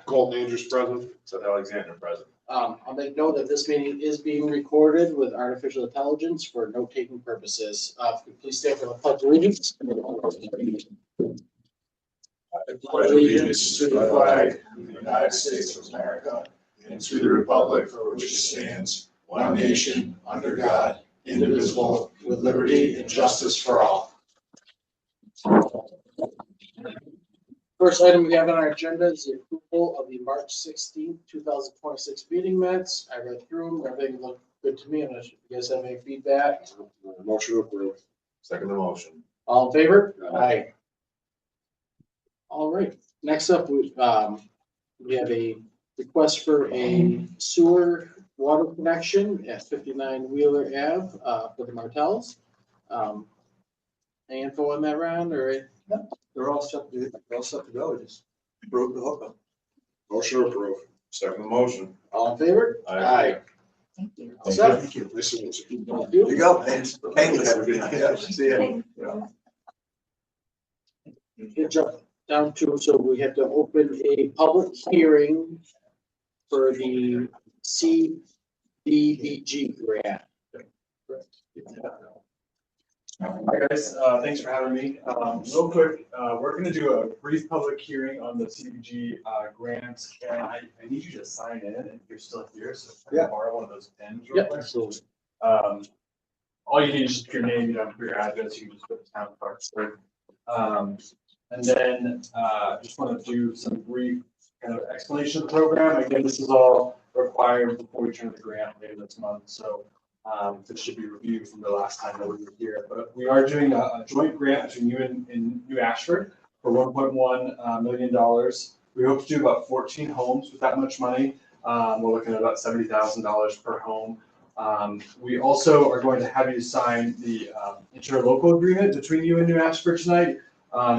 Colton Andrews present. Seth Alexander present. I'll make note that this meeting is being recorded with artificial intelligence for note-taking purposes. If you could please stand for the pledge of allegiance. I pledge allegiance to the flag of the United States of America and to the republic for which it stands, one nation, under God, indivisible, with liberty and justice for all. First item we have on our agenda is the approval of the March 16th, 2026 meeting minutes. I read through them. Everything looked good to me. I'm not sure if you guys have any feedback. Motion approved. Second the motion. All in favor? Aye. All right. Next up, we have a request for a sewer water connection at 59 Wheeler Ave for the Martells. Any info on that round or? They're all set to go, just broke the hookup. Motion approved. Second the motion. All in favor? Aye. Thank you. Thank you. Nice to meet you. Thank There you you. go, man. Thank you. Have a good night. Yeah, see ya. We'll jump down to, so we have to open a public hearing for the CDBG grant. Hi guys, thanks for having me. Real quick, we're going to do a brief public hearing on the CDBG grant, and I need you to sign in if you're still here. So if I can borrow one of those pens real quick. Absolutely. All you need is just your name. You don't have to put your address. You can just put the town card. And then just want to do some brief kind of explanation of the program. Again, this is all required before we turn the grant later this month. So this should be reviewed from the last time that we were here. But we are doing a joint grant between you and New Ashford for $1.1 million. We hope to do about 14 homes with that much money. We're looking at about $70,000 per home. We also are going to have you sign the interlocal agreement between you and New Ashford tonight.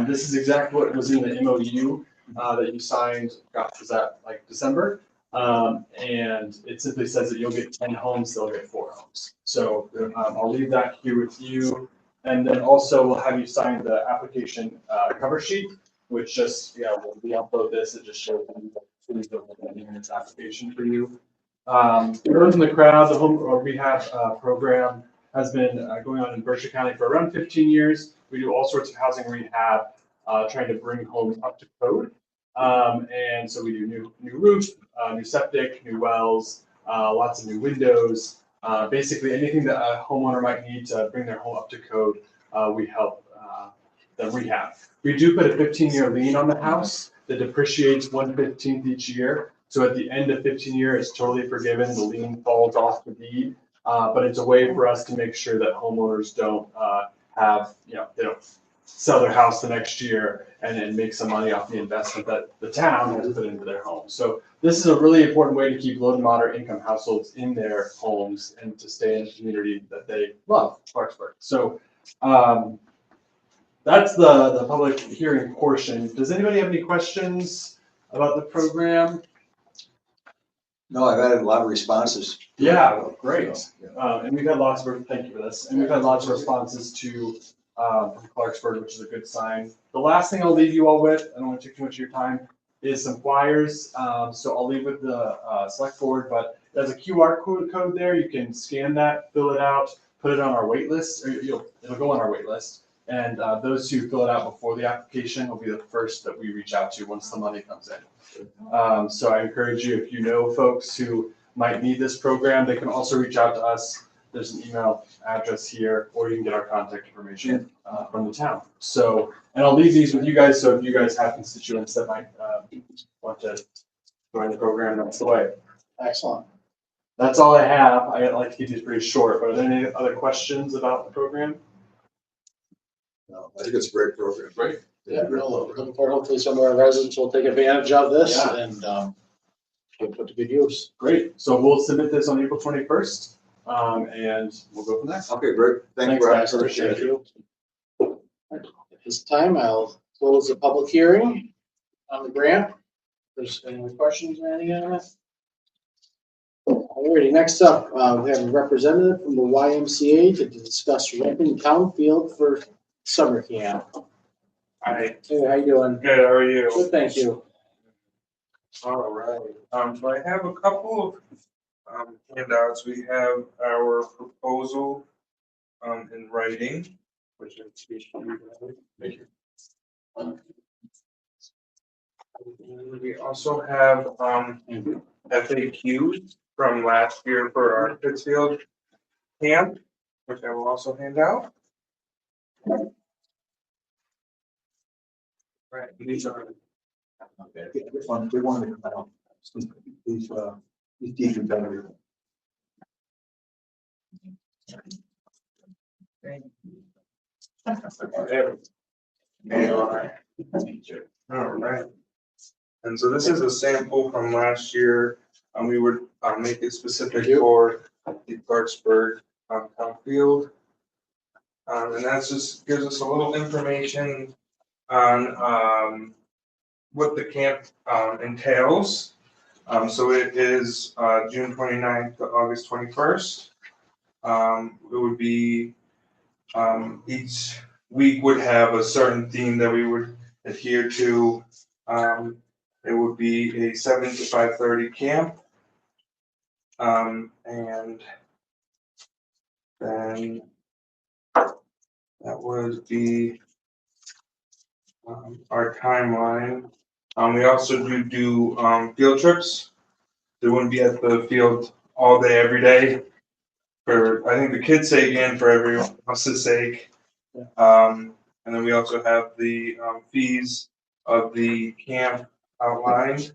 This is exactly what was in the MOU that you signed, gosh, was that like December? And it simply says that you'll get 10 homes, they'll get 4 homes. So I'll leave that here with you. And then also we'll have you sign the application cover sheet, which just, when we upload this, it just shows its application for you. For those in the crowd, the home rehab program has been going on in Berkshire County for around 15 years. We do all sorts of housing rehab, trying to bring homes up to code. And so we do new roof, new septic, new wells, lots of new windows, basically anything that a homeowner might need to bring their home up to code, we help them rehab. We do put a 15-year lien on the house that depreciates 1/15 each year. So at the end of 15 years, it's totally forgiven. The lien falls off the deed, but it's a way for us to make sure that homeowners don't they don't sell their house the next year and then make some money off the investment that the town has put into their home. So this is a really important way to keep low to moderate income households in their homes and to stay in a community that they love, Clarksburg. So that's the public hearing portion. Does anybody have any questions about the program? No, I've had a lot of responses. Yeah, great. And we've had lots of, thank you for this. And we've had lots of responses to from Clarksburg, which is a good sign. The last thing I'll leave you all with, I don't want to take too much of your time, is some flyers. So I'll leave with the select board, but there's a QR code there. You can scan that, fill it out, put it on our wait list, or it'll go on our wait list. And those who fill it out before the application will be the first that we reach out to once the money comes in. So I encourage you, if you know folks who might need this program, they can also reach out to us. There's an email address here, or you can get our contact information from the town. So, and I'll leave these with you guys. So if you guys have constituents that might want to join the program, that's the way. Excellent. That's all I have. I like to keep these pretty short, but are there any other questions about the program? No, I think it's a great program. Great. Yeah, looking forward. Hopefully some of our residents will take advantage of this and put to good use. Great. So we'll submit this on April 21st. And we'll go from there. Okay, great. Thanks, Guys. Brad. Appreciate it. At this time, I'll close the public hearing on the grant. If there's any questions or anything on it? Alrighty, next up, we have a representative from the YMCA to discuss renting town field for summer camp. Hi, Hey, how you doing? good, how are you? Good, thank you. All right, so I have a couple of handouts. We have our proposal in writing, which is. Thank you. We also have FAQs from last year for our Pittsfield camp, which I will also hand out. Right, these are. Okay. Yeah, this one, they wanted to come out. These deep and better. All right. And so this is a sample from last year. We would make it specific for the Clarksburg town field. And that's just gives us a little information on what the camp entails. So it is June 29th to August 21st. It would be each week would have a certain theme that we would adhere to. It would be a 7 to 5:30 camp. And then that would be our timeline. We also do field trips. They wouldn't be at the field all day, every day. For I think the kids' sake and for everyone else's sake. And then we also have the fees of the camp outlined.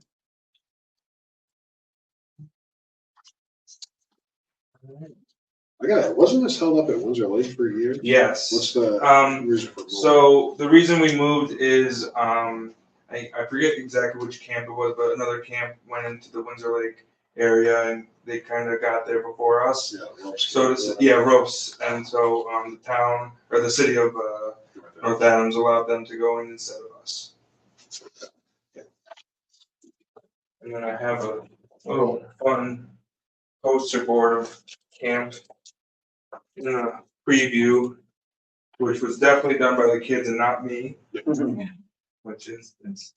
I got it. Wasn't this held up at Windsor Lake for a year? Yes. What's the reason for moving? So the reason we moved is I forget exactly which camp it was, but another camp went into the Windsor Lake area and they kind of got there before us. Yeah, ropes. So ropes, and so the town or the city of North Adams allowed them to go in instead of us. And then I have a little fun poster board of camp in a preview, which was definitely done by the kids and not me. Which is it's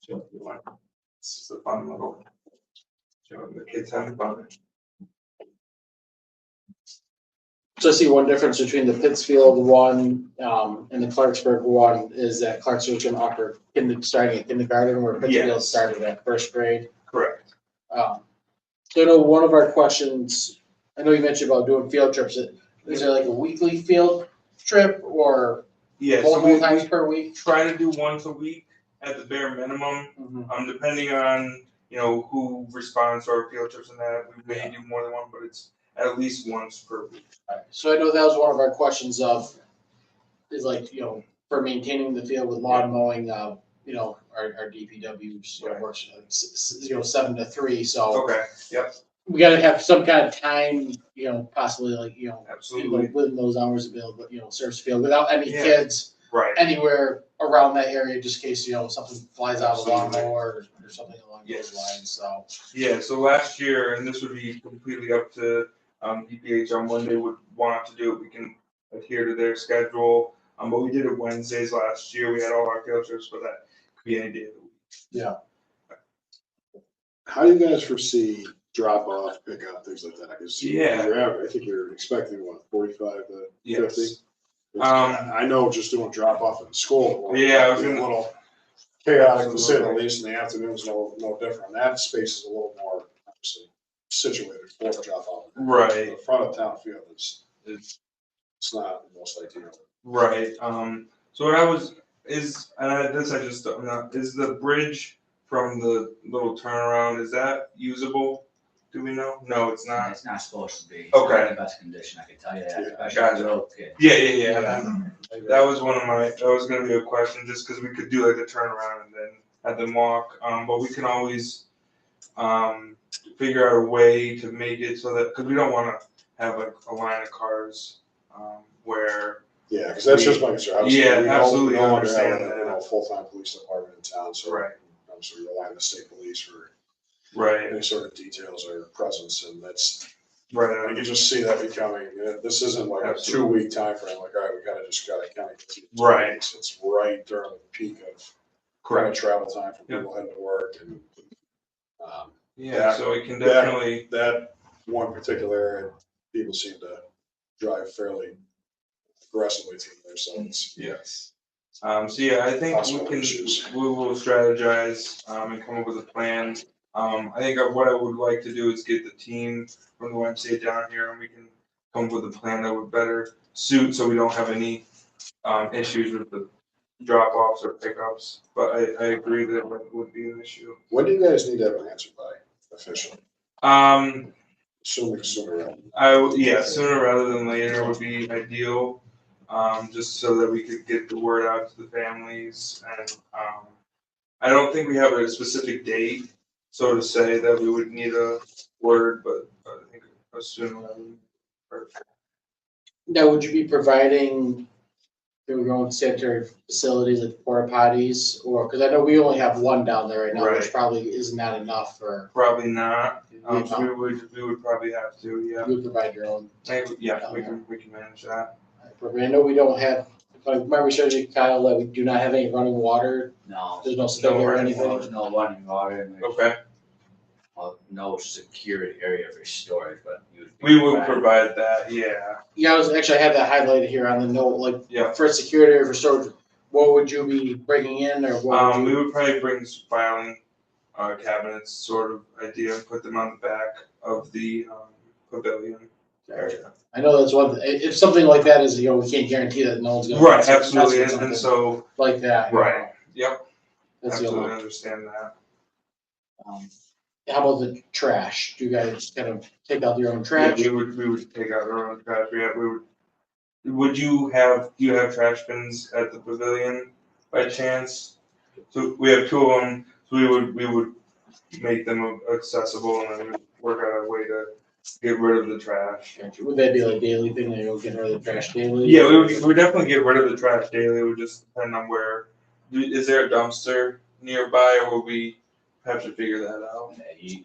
just a fun little show the kids having fun. So I see one difference between the Pittsfield one and the Clarksburg one is that Clarksburg's gonna offer starting at kindergarten where Pittsfield Yes. started at first grade. Correct. So I know one of our questions, I know you mentioned about doing field trips. Is there like a weekly field trip or Yeah, so multiple we times per week? try to do once a week at the bare minimum. Depending on who responds to our field trips and that, we may do more than one, but it's at least once per week. So I know that was one of our questions is like, for maintaining the field with lawn mowing, our DPW works, 7 to 3, so Okay. Yep. we gotta have some kind of time, possibly like, Absolutely. within those hours available, service field without any Yeah. kids Right. anywhere around that area, just in case, something flies out of the Absolutely. lawnmower or something along Yes. those lines, so. Yeah. So last year, and this would be completely up to DPH on when they would want to do it. We can adhere to their schedule. But we did it Wednesdays last year. We had all our field trips, but that could be any day of the week. How do you guys foresee drop off, pick up, things like that? 'Cause Yeah. I think you're expecting what, 45 to 50? Yes. I know just doing drop off at school. Yeah, I was be a gonna- little chaotic to say the Absolutely. least, and the afternoon's no different. That space is a little more obviously situated for drop off. Right. The front of town field It's- it's not the most ideal. Right. So what I was is, and I just don't know, is the bridge from the little turnaround, is that usable? Do we know? No, it's not. It's not supposed to be. It's Okay. not in the best condition, I can tell you that, especially Gotcha. for little kids. Yeah. That was that was gonna be a question, just because we could do like the turnaround and then have them walk. But we can always figure out a way to make it so that, because we don't want to have like a line of cars where. Yeah, because that's just my concern. Obviously, Yeah, we don't- absolutely we don't understand have that. a full-time police department in town, so Right. obviously we rely on the state police for Right. any sort of details or presence, and that's, I Right. can just see that becoming, this isn't like a Absolutely. 2-week timeframe, like, all right, we gotta kind of get through. Right. It's right during the peak of kind of travel time for people heading to work and, Yeah, so we can definitely, that one particular area, people seem to drive fairly aggressively through there, so it's. yes. So yeah, I think we will strategize, and come up with a plan. I think what I would like to do is get the team from the Wednesday down here and we can come up with a plan that would better suit, so we don't have any, issues with the drop offs or pickups. But I agree that it would be an issue. When do you guys need to have an answer by officially? Assuming sooner. Sooner rather than later would be ideal, just so that we could get the word out to the families. And I don't think we have a specific date, so to say, that we would need a word, but I think sooner rather than later. Now, would you be providing your own sanitary facilities like porta potties, or, because I know we only have one down there right now, which Right. probably is not enough for. Probably not. So we would probably have to, yeah. You would provide your own. Yeah, we can manage that. I know we don't have, if I remember saying to Kyle that we do not have any running water. No, There's no spill or running anything. there's no running water and there's Okay. no secure area for storage, but you would. We will provide that, yeah. Yeah, I had that highlighted here on the note, like, Yeah. for security or for storage, what would you be bringing in, or what would We you? would probably bring some filing cabinets sort of idea and put them on the back of the pavilion area. I know that's one, if something like that is, we can't guarantee that no one's gonna. Right, that's absolutely, what and something so, Like that. right, yep, That's the absolutely only. understand that. How about the trash? Do you guys kind of take out your own Yeah, trash? we would take out our own trash, do you have trash bins at the pavilion by chance? So we have 2 of them, so we would make them accessible and then we'd work out a way to get rid of the trash. Would that be like daily thing, that you'll get rid of the trash daily? Yeah, we would definitely get rid of the trash daily. It would just depend on where. Is there a dumpster nearby, or will we have to figure that out?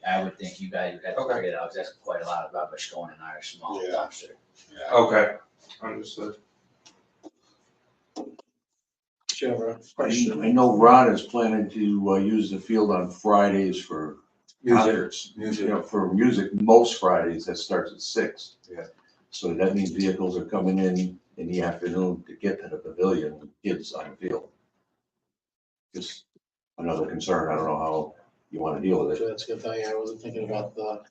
I would think you guys would have to Okay. figure it out, 'cause that's quite a lot of rubbish going in our small Yeah. dumpster. Okay, understood. Sure. I know Ron is planning to use the field on Fridays for concerts. For music, most Fridays, that starts at 6. Yeah. So that means vehicles are coming in the afternoon to get to the pavilion with kids on the field. Just another concern. I don't know how you want to deal with it. So that's good thing. I wasn't thinking about the.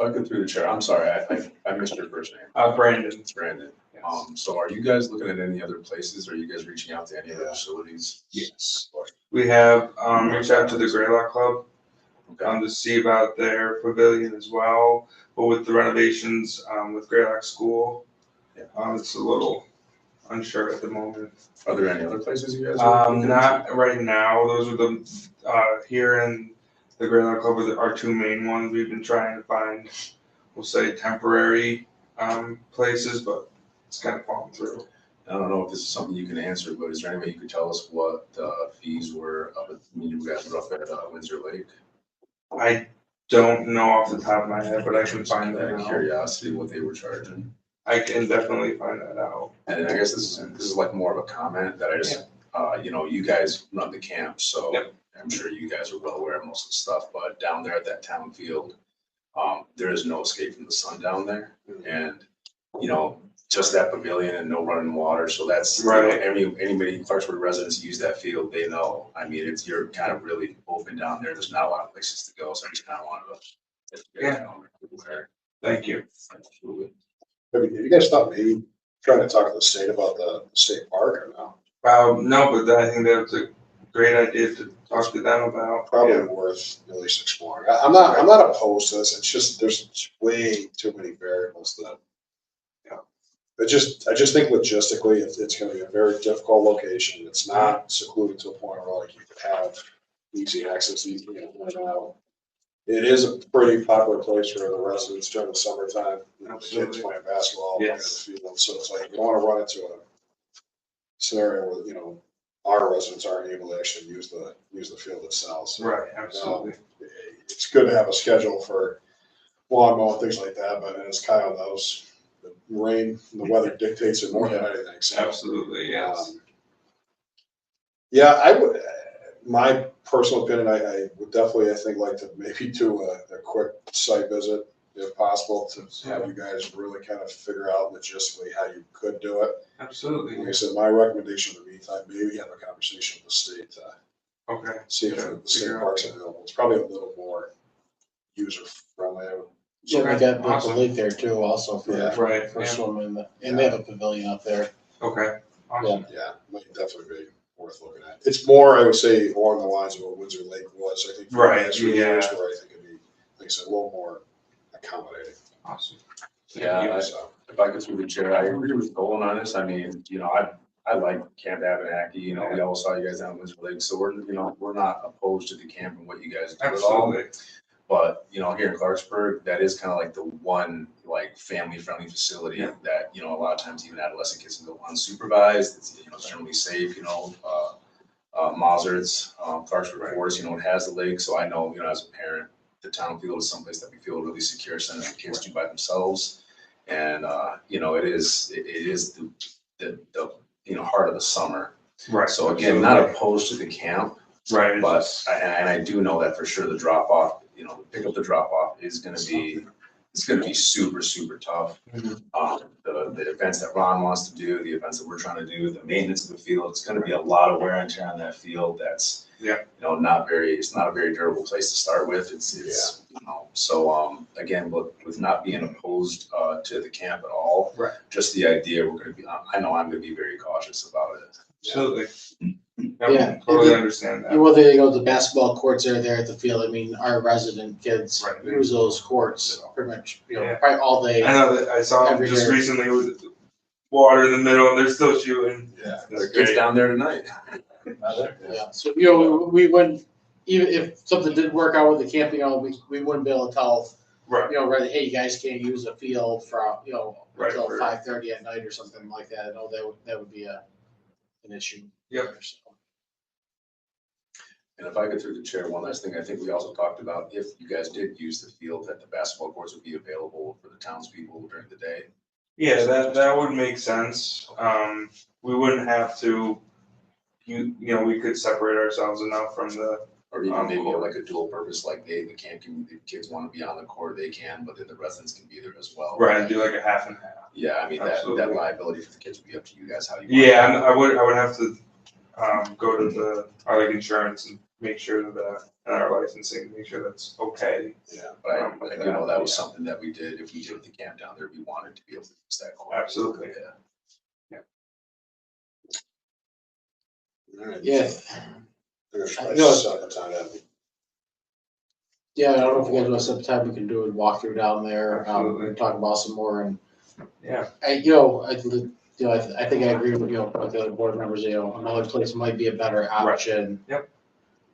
I'll go through the chair. I'm sorry, I missed your first name. Brandon. It's Brandon. Yes. So are you guys looking at any other places? Are you guys reaching out to any other facilities? Yes. We have reached out to the Greylock Club to see about their pavilion as well. But with the renovations with Greylock School, it's a little unsure at the moment. Are there any other places you guys are looking Not right now. Those are the here in the Greylock Club are our 2 main ones. We've been trying to find, we'll say, temporary places, but it's kind of falling through. I don't know if this is something you can answer, but is there any way you could tell us what fees were up at, you guys were up at Windsor Lake? I don't know off the top of my head, but I can find that Out of out. curiosity, what they were charging. I can definitely find that out. And then I guess this is like more of a comment that I just, you guys run the camp, so Yep. I'm sure you guys are well aware of most of the stuff, but down there at that town field, there is no escape from the sun down there. And, just that pavilion and no running water, so that's, Right. Anybody, Clarksburg residents use that field, they know. I mean, you're kind of really open down there. There's not a lot of places to go, so I just kind of wanted to. Yeah. Thank you. Absolutely. Have you guys thought maybe trying to talk to the state about the state park or no? No, but I think that's a great idea to talk to them about. Probably worth at least exploring. I'm not opposed to this. It's just, there's way too many variables that, I just think logistically, it's gonna be a very difficult location. It's not secluded to a point where like you could have easy access, in and out. It is a pretty popular place for the residents during the summertime. The kids Absolutely. playing basketball, playing in the Yes. field. So it's like, you don't wanna run into a scenario where, our residents aren't able to actually use the field itself. So, Right, absolutely. it's good to have a schedule for lawn mowing, things like that, but as Kyle knows, the rain, the weather dictates it more than anything, so. Absolutely, yes. Yeah, I would, my personal opinion, I would definitely, I think, like to maybe do a quick site visit if possible to have you guys really kind of figure out logistically how you could do it. Absolutely. Like I said, my recommendation in the meantime, maybe have a conversation with the state to Okay. see if the state parks are available. It's probably a little more user friendly. Yeah, they Okay, got the awesome. lake there too also for, Yeah. Right, for yeah. swimming, and they have a pavilion up there. Okay, awesome. Yeah, might definitely be worth looking at. It's more, I would say, along the lines of what Windsor Lake was, I think. For Right, the last few years, yeah. where I think it'd be, like I said, a little more accommodating. Awesome. Yeah, So, if I could through the chair, I agree with Nolan on this. I mean, I like Camp Abenaki, we all saw you guys down in Windsor Lake, so we're not opposed to the camp and what you guys do at all. Absolutely. But, here in Clarksburg, that is kind of like the one, like, family-friendly facility Yeah. that, a lot of times even adolescent kids can go unsupervised. It's, generally safe, Mausard's, Clarksburg Forest, it has the lake, so I know, as a parent, the town field is someplace that we feel really secure, sending the kids to by themselves. And, it is the heart of the summer. Right. So again, not opposed to the camp, Right. it's but, just- and I do know that for sure, the drop off, pick up the drop off is gonna be, it's gonna be super, super tough. Mhm. The events that Ron wants to do, the events that we're trying to do, the maintenance of the field, it's gonna be a lot of wear and tear on that field. That's, Yeah. it's not a very durable place to start with. It's, so, again, with not being opposed, to the camp at all. Right. Just the idea, I know I'm gonna be very cautious about it. Absolutely. Yeah. Totally understand that. Well, there you go, the basketball courts are there at the field. I mean, our resident kids Right. use those courts pretty much, Yeah. probably all day. I know that I saw them Every just year. recently with water in the middle and they're still shooting. yeah. That's Kids great. down there tonight. Yeah, so, we wouldn't, even if something didn't work out with the camping, we wouldn't be able to tell, Right. right, hey, you guys can't use the field from, Right, until right. 5:30 at night or something like that. I know that would be an issue. Yep. So, And if I could through the chair, one last thing, I think we also talked about if you guys did use the field, that the basketball courts would be available for the townspeople during the day. Yeah, that would make sense. We wouldn't have to, we could separate ourselves enough from the, Or even maybe like a dual purpose, like the camp can, the kids want to be on the court, they can, but then the residents can be there as well. right, do like a half and half. Yeah, I mean, that Absolutely. liability for the kids would be up to you guys, how you. Yeah, and I would have to, go to our like insurance and make sure that, and our licensing, make sure that's okay. Yeah. But I do know that was something that we did, if we did the camp down there, we wanted to be able to use that court. Absolutely. Yeah. All right. Yeah, Figure I No. should set up a time to have you. yeah, I don't know if you guys want to set up time, we can do a walkthrough down there, Absolutely. talk about some more, and Yeah, I think I agree with, with the other board members, another place might be a better option. Yep.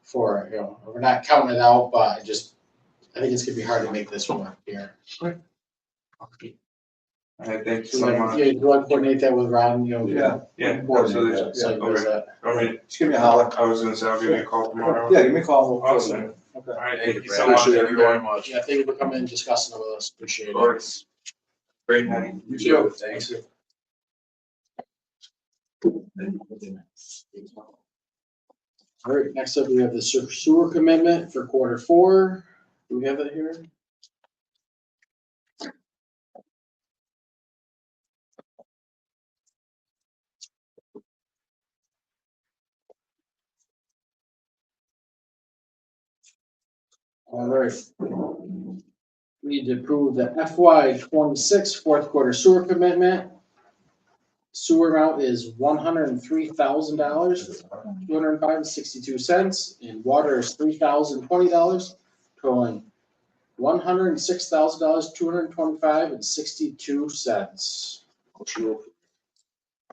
For, we're not counting it out, but I think it's gonna be hard to make this work here. all right, thank you So, so much. yeah, you want to coordinate that with Ron, Yeah. Yeah, Board absolutely. meeting, site Okay. visit. All right, Just give me a holler. I was gonna say, I'll give you a call tomorrow. Yeah, give me a call. We'll- Awesome. Okay. All right, Thank thank you Brad. so much, Appreciate it very everyone. much. Yeah, thank you for coming and discussing it with us, appreciate Of it. course. Great night. You too, thanks. All right, next up, we have the sewer commitment for Q4. Do we have that here? All right. We need to approve the FY26 fourth quarter sewer commitment. Sewer amount is $103,000, $205.62, and water is $3,020, totaling $106,000, $225.62.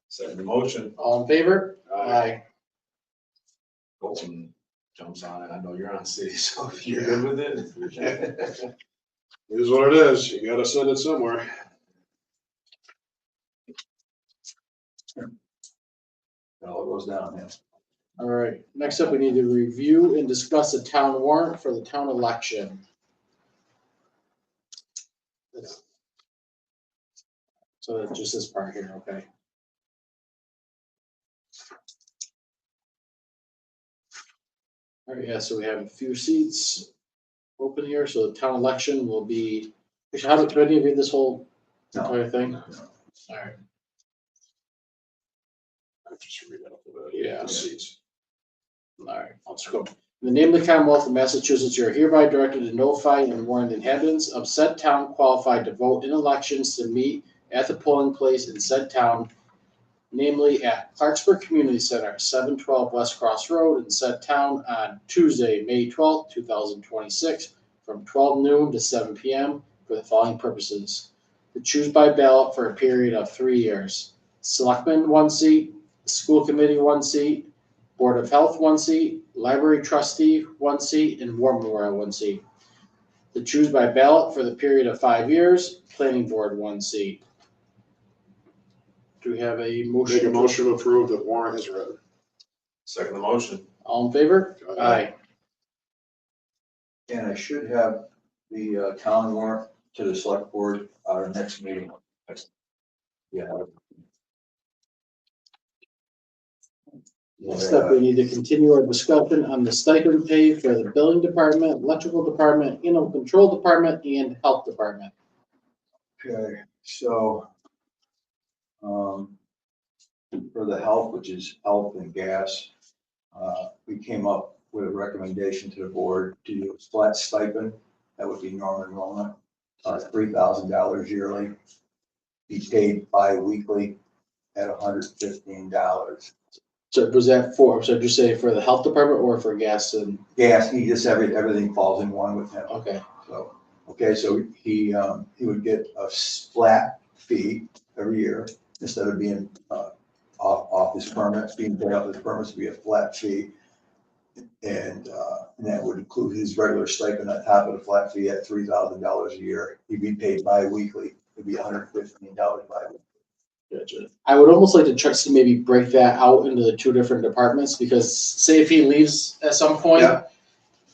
Second the motion. All in favor? Aye. Colton jumps on it, I know you're on city, so if you're good with it. It is what it is. You gotta send it somewhere. It all goes down, yeah. All right, next up, we need to review and discuss a town warrant for the town election. So that's just this part here, okay? All right, yeah, so we have a few seats open here, so the town election will be, actually, how do any of you read this whole No. entire thing? All right. I'll just read it off the vote. Yeah. Seats. All right, I'll just go. In the name of the Commonwealth of Massachusetts, you are hereby directed to notify and warn the inhabitants of said town qualified to vote in elections to meet at the polling place in said town, namely at Clarksburg Community Center, 712 West Cross Road in said town on Tuesday, May 12th, 2026, from 12 noon to 7 p.m. for the following purposes. To choose by ballot for a period of 3 years. Selectmen, 1 seat. School Committee, 1 seat. Board of Health, 1 seat. Library Trustee, 1 seat. And War Memorial, 1 seat. To choose by ballot for the period of 5 years. Planning Board, 1 seat. Do we have a motion? Make a motion to approve the warrant as read. Second the motion. All in favor? Aye. And I should have the town warrant to the select board at our next meeting. Yeah. Next up, we need to continue our discussion on the stipend pay for the building department, electrical department, animal control department, and health department. Okay, so for the health, which is health and gas, we came up with a recommendation to the board to do a flat stipend. That would be normal enrollment, $3,000 yearly, be paid bi-weekly at $115. So was that for, so did you say for the health department or for gas and, Gas, he just, everything falls in one with him. okay, So, okay, so he would get a flat fee every year instead of being off his permits, being paid off his permits, would be a flat fee. And that would include his regular stipend on top of the flat fee at $3,000 a year. He'd be paid bi-weekly. It'd be $115 bi-weekly. gotcha. I would almost like to try to maybe break that out into the 2 different departments, because say if he leaves at some point, Yeah.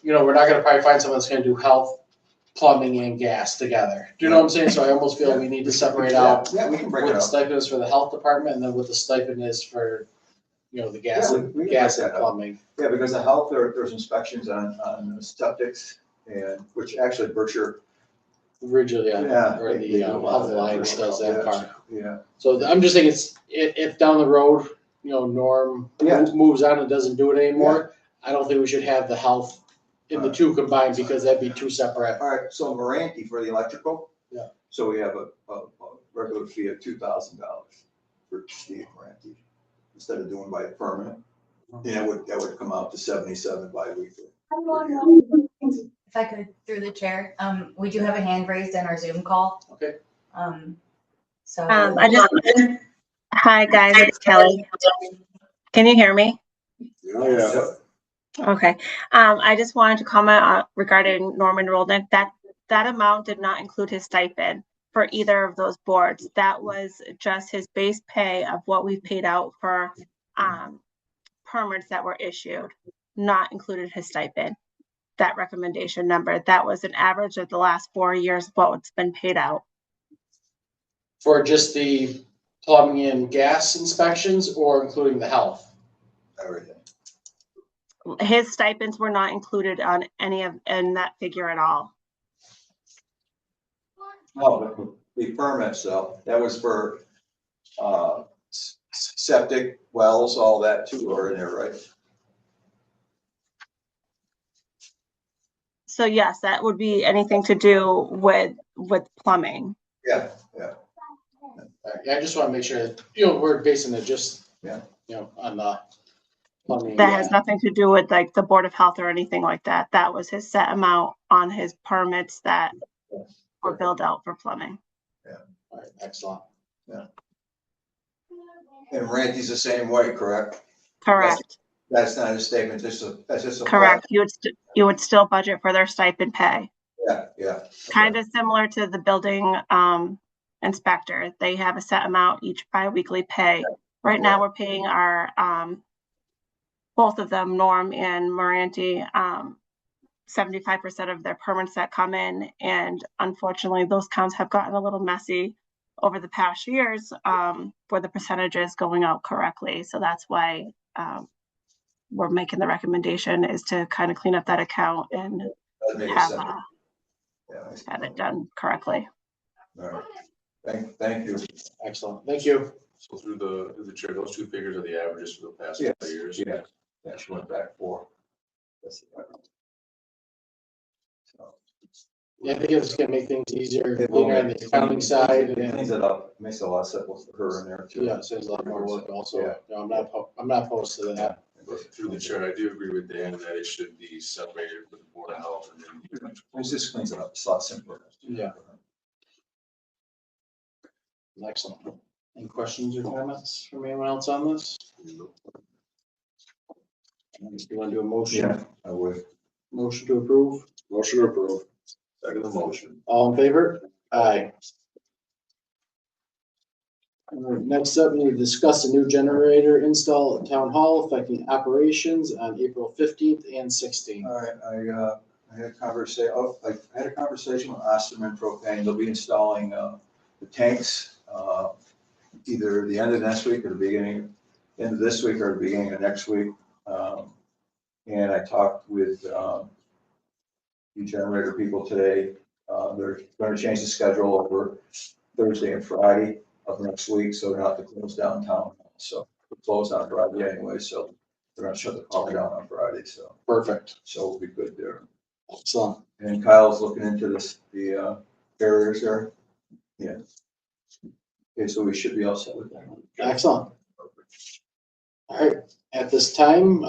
you know, we're not gonna probably find someone that's gonna do health, plumbing, and gas together. Do you know what I'm saying? So I almost feel like we need to separate out Yeah, we can break what it the up. stipend is for the health department and then what the stipend is for, you know, the gas, Yeah, and we can gas break and that up. plumbing. Yeah, because the health, there's inspections on septics, and which actually Berkshire. Originally, Yeah, or they the do a lot Health of that. Alliance does that part. Yeah. So I'm just thinking, it's, if down the road, you know, Norm Yeah. moves on and doesn't do it anymore, I don't think we should have the health in the 2 combined, because that'd be 2 separate. All right, so Moranti for the electrical. Yeah. So we have a regular fee of $2,000 for Steve Moranti, instead of doing by permit. And that would come out to 77 bi-weekly. If I could, through the chair, we do have a hand raised in our Zoom call. Okay. So. Hi guys, it's Kelly. Can you hear me? Oh, yeah. Okay. I just wanted to comment regarding Norman Rolnick. That amount did not include his stipend for either of those boards. That was just his base pay of what we paid out for permits that were issued, not included his stipend. That recommendation number, that was an average of the last 4 years, what's been paid out. For just the plumbing and gas inspections, or including the health? Everything. His stipends were not included on in that figure at all. Oh, but the permits, though, that was for septic wells, all that too, are in there, right? So yes, that would be anything to do with plumbing. Yeah. I just want to make sure that, you know, we're basing it just, Yeah. you know, on the plumbing. That has nothing to do with like the Board of Health or anything like that. That was his set amount on his permits that were billed out for plumbing. All right, excellent. And Randy's the same way, correct? Correct. That's not a statement, that's just a. Correct. You would still budget for their stipend pay. Yeah. Kind of similar to the building inspector. They have a set amount each biweekly pay. Right now, we're paying our both of them, Norm and Moranti, 75% of their permits that come in, and unfortunately, those counts have gotten a little messy over the past years for the percentages going out correctly. So that's why we're making the recommendation is to kind of clean up that account and That'd make it have, simple. Yeah. have it done correctly. All right. Thank you. Excellent, thank you. So through the chair, those two figures are the averages for the past Yeah. couple of years. Yeah, yeah, she went back 4. That's the average. So, Yeah, I think it's gonna make things easier, it will cleaner on make- the accounting side, It cleans and, it up, makes it a lot simpler for her in there too. yeah, saves a lot more work also. Yeah. No, I'm not opposed to that. But through the chair, I do agree with Dan that it should be separated with the Board of Health and then. It just cleans it up, it's a lot simpler. Yeah. Excellent. Any questions or comments from anyone else on this? You want to do a motion? Yeah, I would. Motion to approve? Motion approved. Second the motion. All in favor? Aye. All right, next up, we discuss a new generator install at Town Hall affecting operations on April 15th and 16th. All right, I had a conversation with Osterman Propane. They'll be installing the tanks either the end of next week or end of this week or the beginning of next week. And I talked with the generator people today. They're going to change the schedule over Thursday and Friday of next week, so they're not to close downtown. So we're closed on Friday anyway, so they're going to shut the power down on Friday. So Perfect. we'll be good there. Excellent. And Kyle's looking into the barriers there. Yeah. Okay, so we should be all set with that. Excellent. All right, at this time,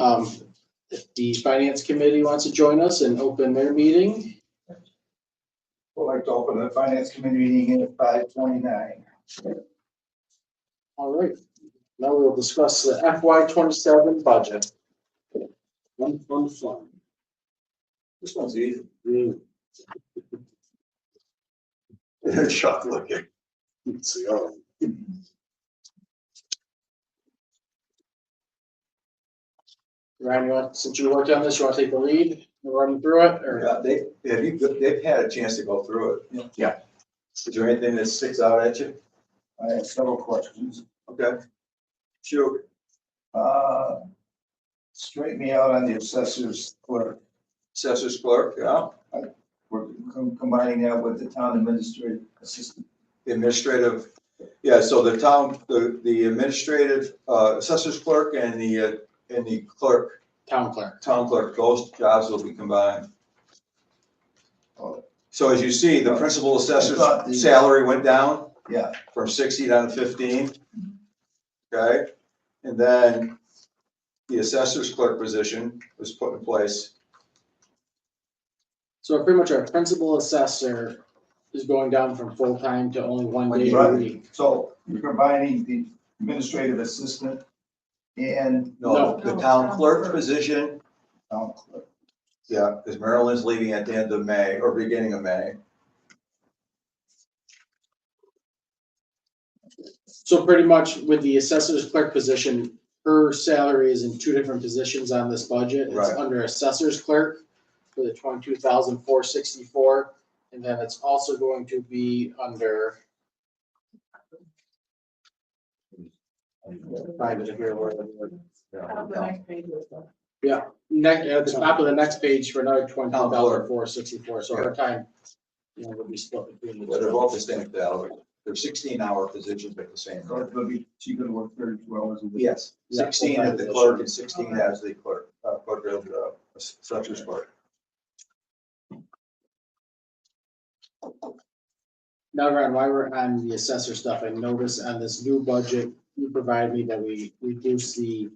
if the finance committee wants to join us and open their meeting, Would like to open the finance committee meeting at 5:29. all right. Now we'll discuss the FY27 budget. Fun. This one's easy. They're shocked looking. Let's see, oh. Ryan, since you worked on this, you want to take the lead? We're running through it, or? Yeah, they've had a chance to go through it. Yeah. Is there anything that sticks out at you? I have several questions. Okay. Sure. Straighten me out on the assessor's clerk. Assessor's clerk, yeah. We're combining that with the town administrative assistant. The administrative, yeah, so the administrative, assessor's clerk and the clerk, Town clerk. town clerk, those jobs will be combined. So as you see, the principal assessor's salary went down. Yeah. From 60 down to 15. Okay, and then the assessor's clerk position was put in place. So pretty much our principal assessor is going down from full-time to only 1 day a Right. week. So you're combining the administrative assistant and No, the town clerk position, town clerk. yeah, because Marilyn's leaving at the end of May or beginning of May. So pretty much with the assessor's clerk position, her salary is in 2 different positions on this budget. It's Right. under assessor's clerk for the 22,464, and then it's also going to be under. Private here, yeah, at the top of the next page for another 20,464, so her time, will be split between the But they're two. both the same salary. They're 16-hour positions at the same So rate. it's gonna be, she's gonna work 32 hours a week. Yes, Yeah, 16 as the full-time clerk and 16 as the clerk, clerk of the assessor's clerk. Now, Ron, while we're on the assessor stuff, I noticed on this new budget, you provided me that we reduced the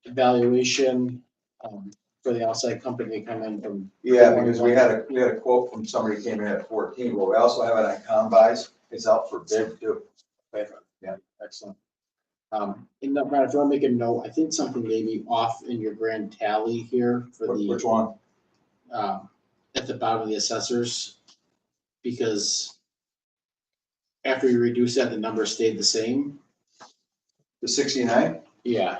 evaluation for the outside company to come in from. Yeah, because we had a quote from somebody who came in at 14, but we also have it on Combis. It's out for bid too. Yeah, excellent. And now, Ron, if you want to make a note, I think something may be off in your grand tally here for the. Which one? At the bottom of the assessors, because after you reduce that, the number stayed the same. The 69? Yeah,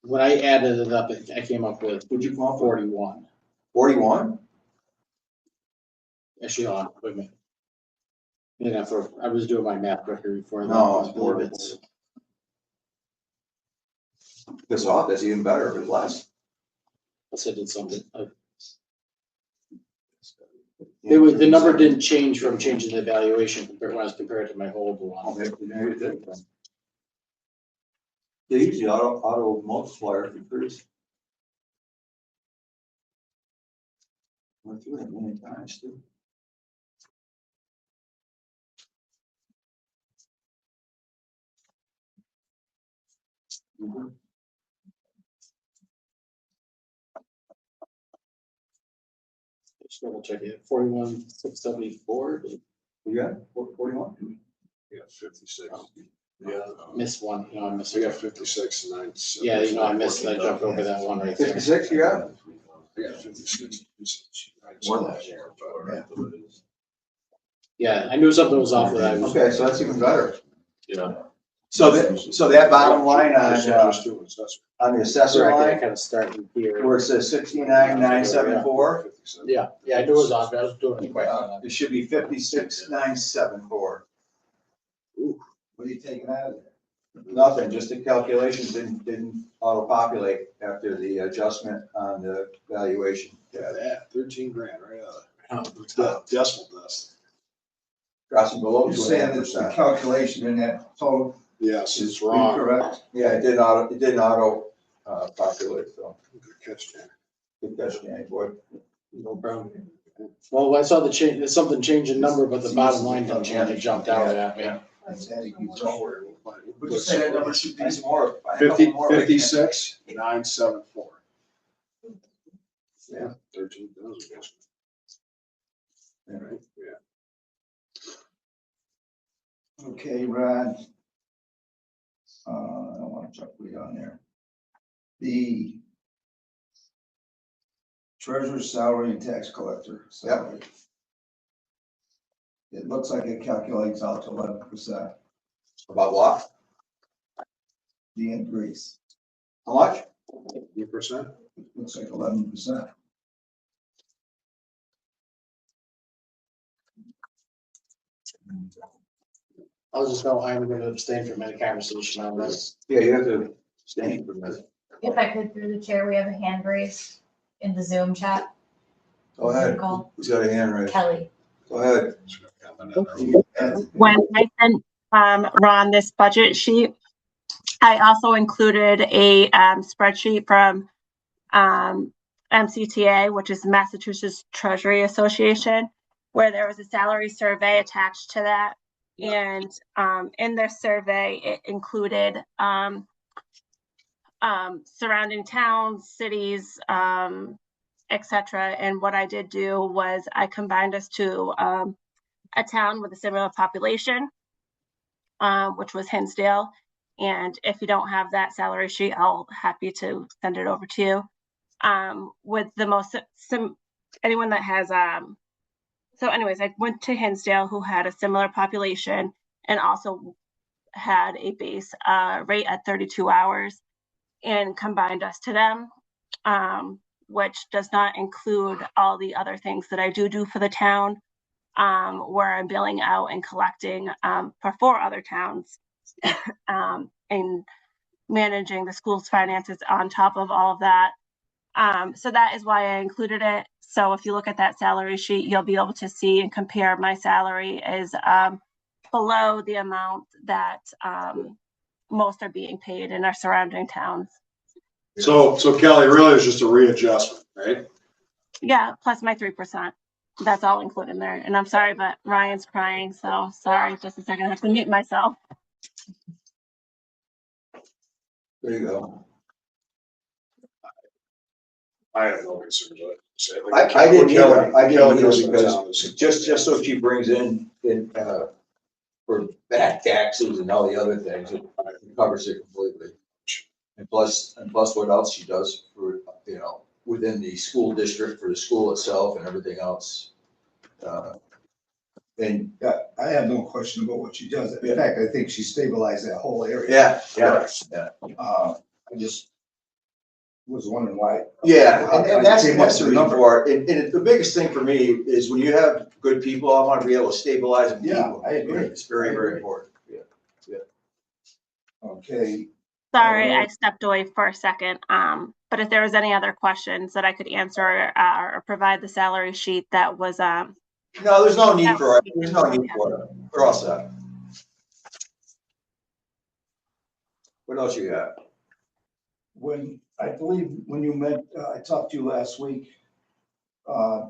when I added it up, I came up with, would you call 41? 41? Actually, hold on, wait a minute. Yeah, I was doing my math quicker before. No, I believe it's This off, that's even better if it's less. Unless I did something. The number didn't change from changing the evaluation compared, when I was compared to my old Oh, one. maybe it did then. They use the auto multiplier for Chris. Went through it many times too. Just double check it, 41,674, You got 41? Yeah, 56. missed one, I missed. I got 56 and 9. Yeah, I missed, I jumped over that one right there. 56 you got? I got 56. More than that. Yeah, I knew something was off with that. Okay, so that's even better. Yeah. So that bottom line on the assessor Sorry, I line, kind of starting here. where it says 69,974, Yeah, I knew it was off, I was doing it quite. it should be 56,974. What are you taking out of there? Nothing, just the calculations didn't auto-populate after the adjustment on the valuation. Yeah, that 13 grand right out of it. Decimal dust. Crossing below You're saying that the 2.5%. calculation in that total Yes, is it's wrong. incorrect? Yeah, it didn't auto populate, so Good catch, Dan. good catch, Danny boy. No problem. Well, I saw the change, there's something change in number, but the bottom line didn't change, it jumped out at me. Don't worry, we'll find it. Would you say that number should be? Nice more. I had a couple more. 56, 974. Yeah, 13,000. Right, yeah. Okay, Rod. I don't want to chuck we on there. The treasurer's salary and tax collector salary. It looks like it calculates out to 11%, About what? the increase. How much? 8%? Looks like 11%. I'm gonna abstain from any conversation on this. Yeah, you have to stand for a minute. If I could, through the chair, we have a hand raised in the Zoom chat. Go ahead. Call Who's got a hand raised? Kelly. Go ahead. When I sent Ron this budget sheet, I also included a spreadsheet from MCTA, which is Massachusetts Treasury Association, where there was a salary survey attached to that. And in their survey, it included surrounding towns, cities, etc. And what I did do was I combined us to a town with a similar population, which was Hinsdale. And if you don't have that salary sheet, I'll happy to send it over to you. With the most, anyone that has, so anyways, I went to Hinsdale, who had a similar population and also had a base rate at 32 hours, and combined us to them, which does not include all the other things that I do for the town, where I'm billing out and collecting for 4 other towns, and managing the school's finances on top of all of that. So that is why I included it. So if you look at that salary sheet, you'll be able to see and compare my salary is below the amount that most are being paid in our surrounding towns. So Kelly, really it's just a readjustment, right? Yeah, plus my 3%. That's all included in there. And I'm sorry, but Ryan's crying, so sorry. Just a second, I have to mute myself. There you go. I have no concerns with it. I didn't either. I Kelly didn't goes either to because town is- just so she brings in for back taxes and all the other things, it covers it completely. And plus what else she does for, within the school district, for the school itself and everything else. And, I have no question about what she does. In fact, I think she stabilized that whole area. yeah. I just was wondering why. Yeah, how and that's came up with the reason for it. And the biggest thing for me is when you have good people, I want to be able to stabilize them. Yeah, I agree. It's very, very important. Okay, Sorry, I stepped away for a second. But if there was any other questions that I could answer or provide the salary sheet that was, No, there's no need for it. There's no need for it. We're all set. What else you got? When, I believe, when you met, I talked to you last week,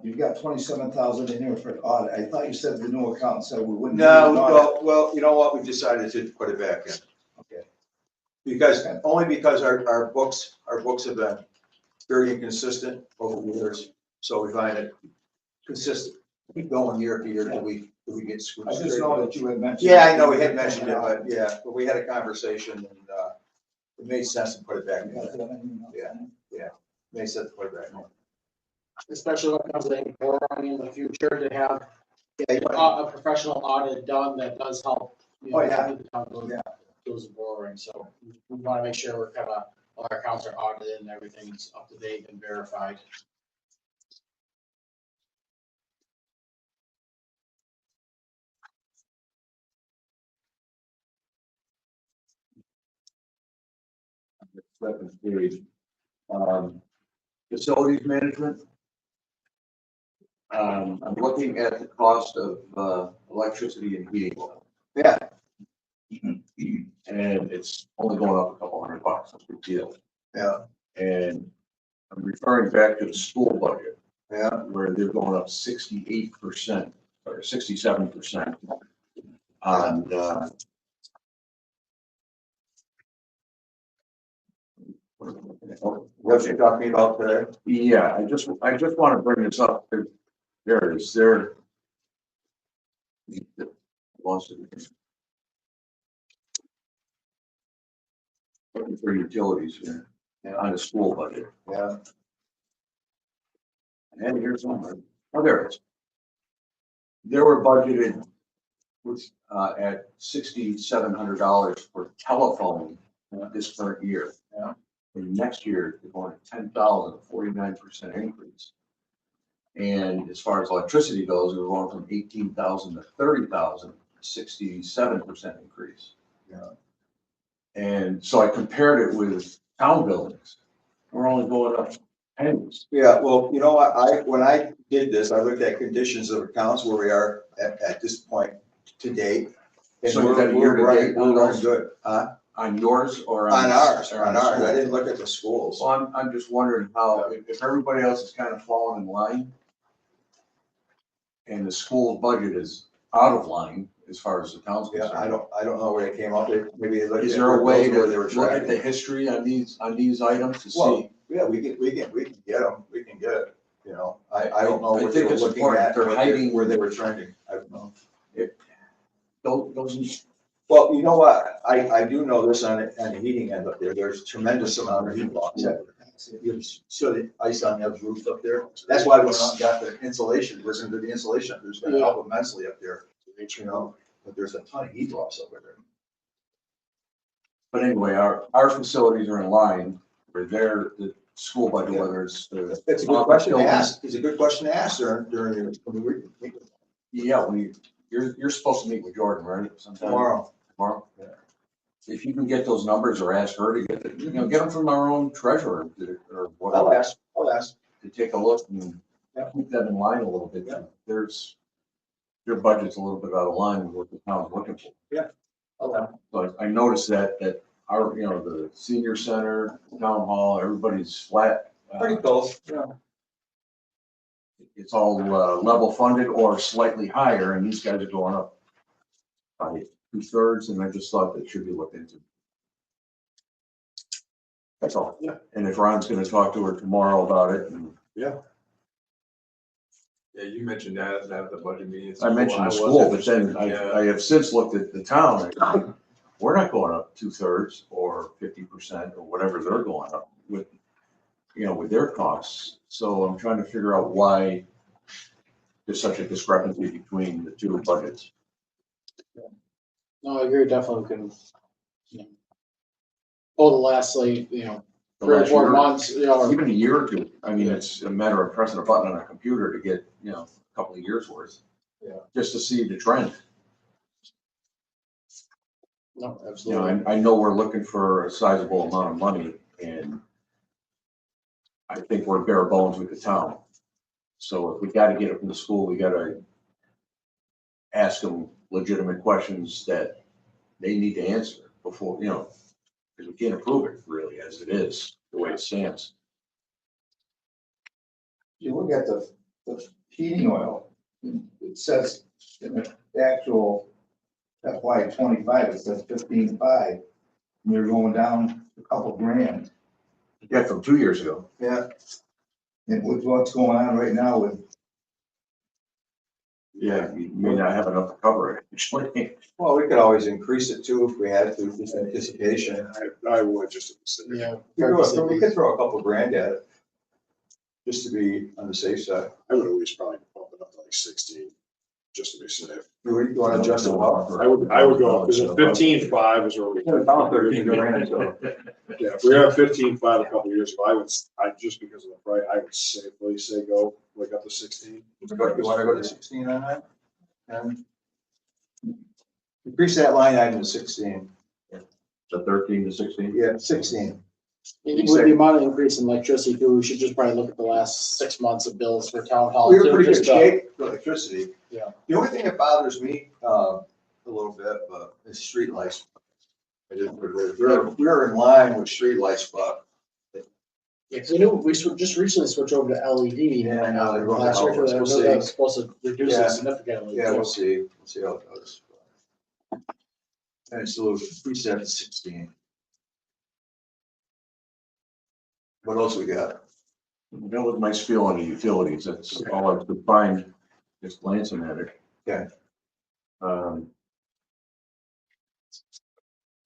you got 27,000 in here for audit. I thought you said the new accountant said we wouldn't. do No, an audit. well, you know what? We decided to put it back in. Okay. Because, only because our books have been very inconsistent over the years. So we find it consistent, keep going year to year till we get screwed. I just straight. know that you had mentioned. Yeah, I know we had mentioned it, but we had a conversation and, it made sense to put it back in. Yeah. Made sense to put it back in. Especially when it comes to borrowing in the future, to have Yeah, a professional audit done that does help. Oh, yeah. the town goes borrowing, so we want to make sure we're kind of, all our accounts are audited and everything's up to date and verified. Second page. Facilities management. I'm looking at the cost of electricity and heating oil. Yeah. And it's only going up a couple $100, no big deal. Yeah. And I'm referring back to the school budget, Yeah. where they're going up 68% or 67% on, What you're talking about today? yeah, I just want to bring this up. There it is, there. Lost it. Looking for utilities here, on the school budget. Yeah. And here's one. Oh, there it is. They were budgeted with, at $6,700 for telephone this current year. Yeah. And next year, they're going to 10,000, 49% increase. And as far as electricity goes, we're going from 18,000 to 30,000, 67% increase. Yeah. And so I compared it with town buildings. We're only going up pennies. Yeah, well, you know what, when I did this, I looked at conditions of accounts where we are at this point to date. And So you got a we're year-to-date running on those? good. On yours or On ours, or on ours. the I school? didn't look at the schools. So I'm just wondering how, if everybody else is kind of falling in line and the school budget is out of line as far as the town's Yeah, concerned. I don't know where they came up with, maybe they looked at. Is there a way to where they were look at the tracking. history on these items to see? Well, yeah, we can get them, we can get it, you know, I don't know I what they think were it's looking important. at, They're hiding where they were trending, I don't know. Those, Well, you know what, I do know this on the heating end up there, there's tremendous amount of heat loss. You saw the ice on the roof up there, that's why we went out and got the insulation, listen to the insulation, there's gonna help immensely up there, you know, but there's a ton of heat loss over there. but anyway, our facilities are in line with the school budget, whether it's the. It's a good question to ask, it's a good question to ask during your. Yeah, you're supposed to meet with Jordan, right? Sometime Tomorrow. Tomorrow? Yeah. If you can get those numbers or ask her to get it, get them from our own treasurer or whatever. I'll ask. To take a look and keep them in line a little bit. Their budget's a little bit out of line with what the town's looking for. Yeah. Okay. But I noticed that our, the senior center, town hall, everybody's flat. Pretty close, yeah. It's all level funded or slightly higher, and these guys are going up by 2/3, and I just thought that should be looked into. That's all. Yeah. And if Ron's gonna talk to her tomorrow about it, and Yeah, you mentioned that at the budget meeting. I mentioned the school, but then I have since looked at the town, and we're not going up 2/3 or 50% or whatever they're going up with, with their costs. So I'm trying to figure out why there's such a discrepancy between the two budgets. No, I agree, definitely can, over the last, like, The 3 or last 4 year, months, even a year or two. I mean, it's a matter of pressing a button on a computer to get, a couple of years worth. Yeah. Just to see the trend. No, You absolutely. know, I know we're looking for a sizable amount of money, and I think we're bare bones with the town. So if we gotta get it from the school, we gotta ask them legitimate questions that they need to answer before, you know, because we can't approve it really as it is, the way it stands. You look at the heating oil, it says in the actual FY 25, it says 15.5. And you're going down a couple grand. Yeah, from 2 years ago. Yeah. And with what's going on right now with, Yeah, you may not have enough to cover it, actually. Well, we could always increase it too if we had to, just anticipation. I would just. Yeah. We could throw a couple grand at it, just to be on the safe side. I would at least probably bump it up to like 16, just to be safe. You want to adjust it up? I would go up, because at 15.5 is where we. About 13 grand, so. Yeah, if we were at 15.5 a couple of years ago, I just because of the price, I would safely say go like up to 16. You want to go to 16 on that? And increase that line item to 16. So 13 to 16? Yeah, 16. I think with the amount of increase in electricity too, we should just probably look at the last 6 months of bills for town hall. We were too, pretty good just, shape for electricity. Yeah. The only thing that bothers me, a little bit, is streetlights. We're in line with streetlights, but. Yeah, 'cause we knew, just recently switched over to LED. Yeah, I know, they're rolling Last year, out. 'cause I We'll know that was see. supposed to reduce Yeah. it significantly. Yeah, too. we'll see how it goes. And it's a little preset to 16. What else we got? That was my spiel on the utilities. That's all I could find, just glancing at it. Okay.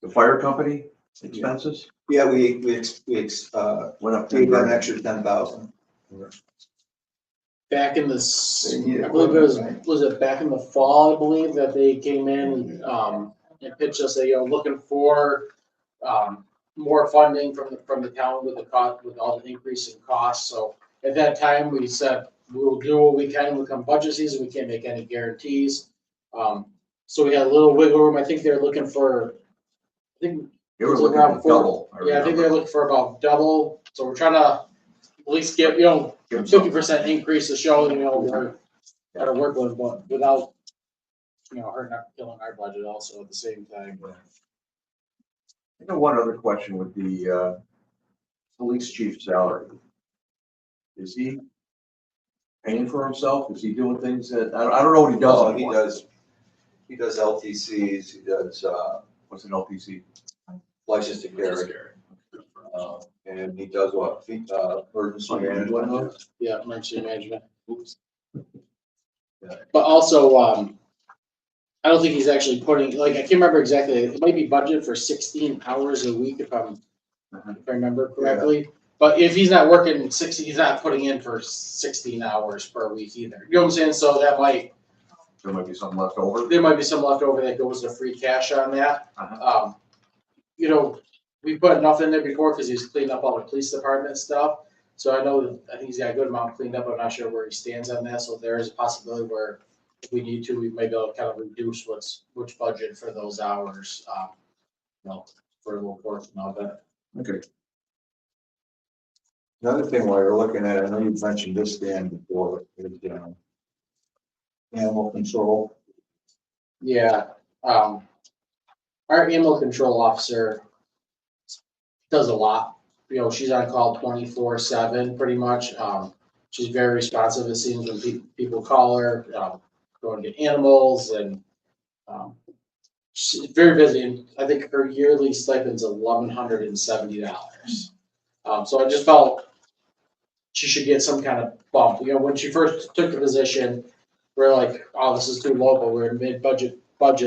The fire company expenses Yeah, we went up gave 10 them an grand. extra 10,000. Back in They this, need I believe it equipment, was it back in the fall, I believe, that they came in, and pitched us, looking for, more funding from the town with the cost, with all the increase in costs. So at that time, we said, we'll do what we can within budget season. We can't make any guarantees. So we had a little wiggle room. I think they're looking for, I think, They were was looking around at double. yeah, I think they're remember. looking for about double. So we're trying to at least get, Give them something. 50% increase to show, we're gotta work with, but without, hurting, killing our budget also at the same time. I got one other question with the police chief's salary. Is he paying for himself? Is he doing things that, I don't know what he does. Oh, anymore. he does LTCs, he does, What's an LPC? license to carry. And he does what, emergency management. Yeah, emergency management. But also, I don't think he's actually putting, like, I can't remember exactly, it might be budgeted for 16 hours a week if I remember correctly. But if he's not working 60, he's not putting in for 16 hours per week either. You know what I'm saying? So There might be something left over. there might be some left over that goes to free cash on that. We put enough in there before because he's cleaned up all the police department stuff. So I think he's got a good amount cleaned up. I'm not sure where he stands on that. So there is a possibility where if we need to, we may be able to kind of reduce which budget for those hours, for a little portion of it. Okay. Another thing while you're looking at it, I know you mentioned this, Dan, before, is, animal control. Yeah, our animal control officer does a lot. She's on call 24/7 pretty much. She's very responsive, it seems, when people call her, going to get animals and, she's very busy. And I think her yearly stipend's $1,170. So I just felt she should get some kind of bump. When she first took the position, we're like, oh, this is too low, but we're mid-budget,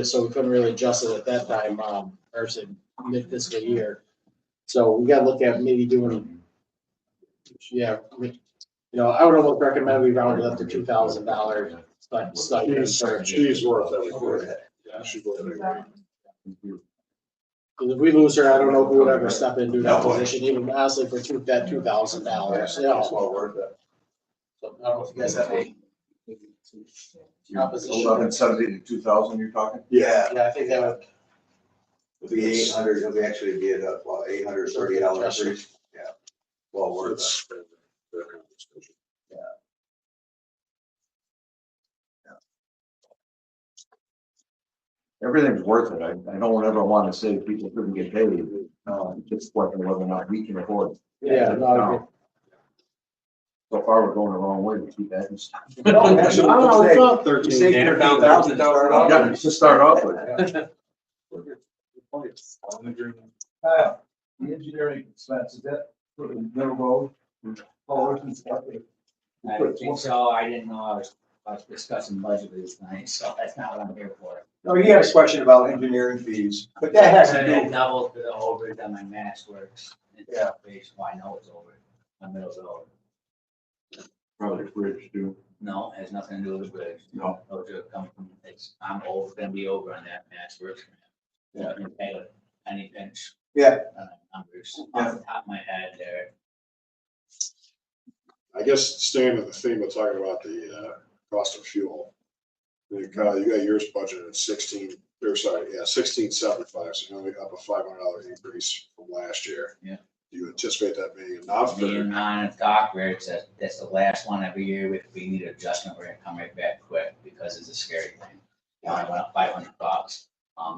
so we couldn't really adjust it at that time, or say mid-fiscal year. So we gotta look at maybe doing, I would almost recommend we round it up to $2,000. She's worth every. Yeah, she's worth every. Because if we lose her, I don't know who would ever step in and do that position, even honestly for that $2,000. It's well worth it. So I don't know if you guys have any opposition. 1170 to 2000 you're talking? Yeah. Yeah, I think that would. It'll be 800, it'll be actually be at $830 increase. Yeah. Well, worth it. Everything's worth it. I don't ever want to say people couldn't get paid. Just whether or not we can afford it. Yeah, no, I agree. So far, we're going the wrong way. We keep adding stuff. No, actually, I don't know, it's not- You say $13,000 to start off. Yeah, just start off with. The engineering expense, is that for the middle road? Culverts and stuff? I don't think so. I didn't know I was discussing budget with this tonight, so that's not what I'm here for. No, he had a question about engineering fees, but that has to And do. then double for the overage on my mass works. Yeah. Well, I know it's over, my middle road. Probably bridge too. No, has nothing to do with the bridge. No. Those are come from, I'm gonna be over on that mass works. Yeah. I can pay it any pinch. Yeah. Numbers off the top of my head there. I guess staying with the theme of talking about the cost of fuel. You got yours budgeted at 1675, so you're only up a $500 increase from last year. Yeah. Do you anticipate that being enough? Me and Ron and Doc, where it's that's the last one every year. If we need adjustment, we're gonna come right back quick because it's a scary thing. I went up $500.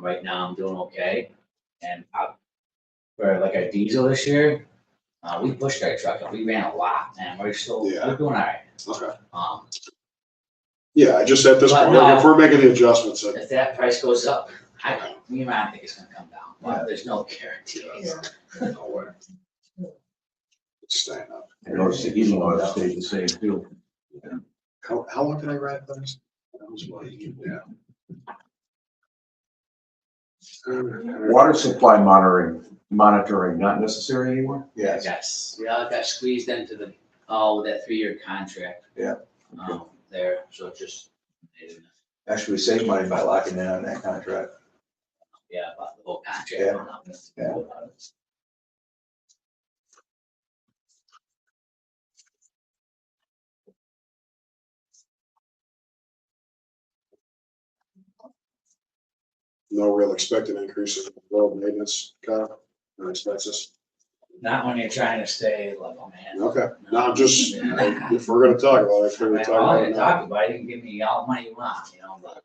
Right now I'm doing okay. And for like our diesel this year, we pushed our truck up. We ran a lot and we're still, Yeah. we're doing all right. Okay. Yeah, I just at this But point, no. if we're making the adjustments, If that price goes up, me and Ron think it's gonna come down, but there's no guarantee. no way. It's staying up. I noticed the heating oil stayed the same too. How long did I ride those? That was what, yeah. Water supply monitoring, not necessary anymore? Yes. Yes, we all got squeezed into that 3-year contract. Yeah. There, so it just, Actually, we saved money by locking in on that contract. yeah, about the whole contract. Yeah. No real expected increase in road maintenance, Kyle, or expenses. Not when you're trying to stay level, man. Okay, no, I'm just, if we're gonna talk about it, if we're gonna talk Well, about you it now. talk about it, you can give me all the money you want, you know, but.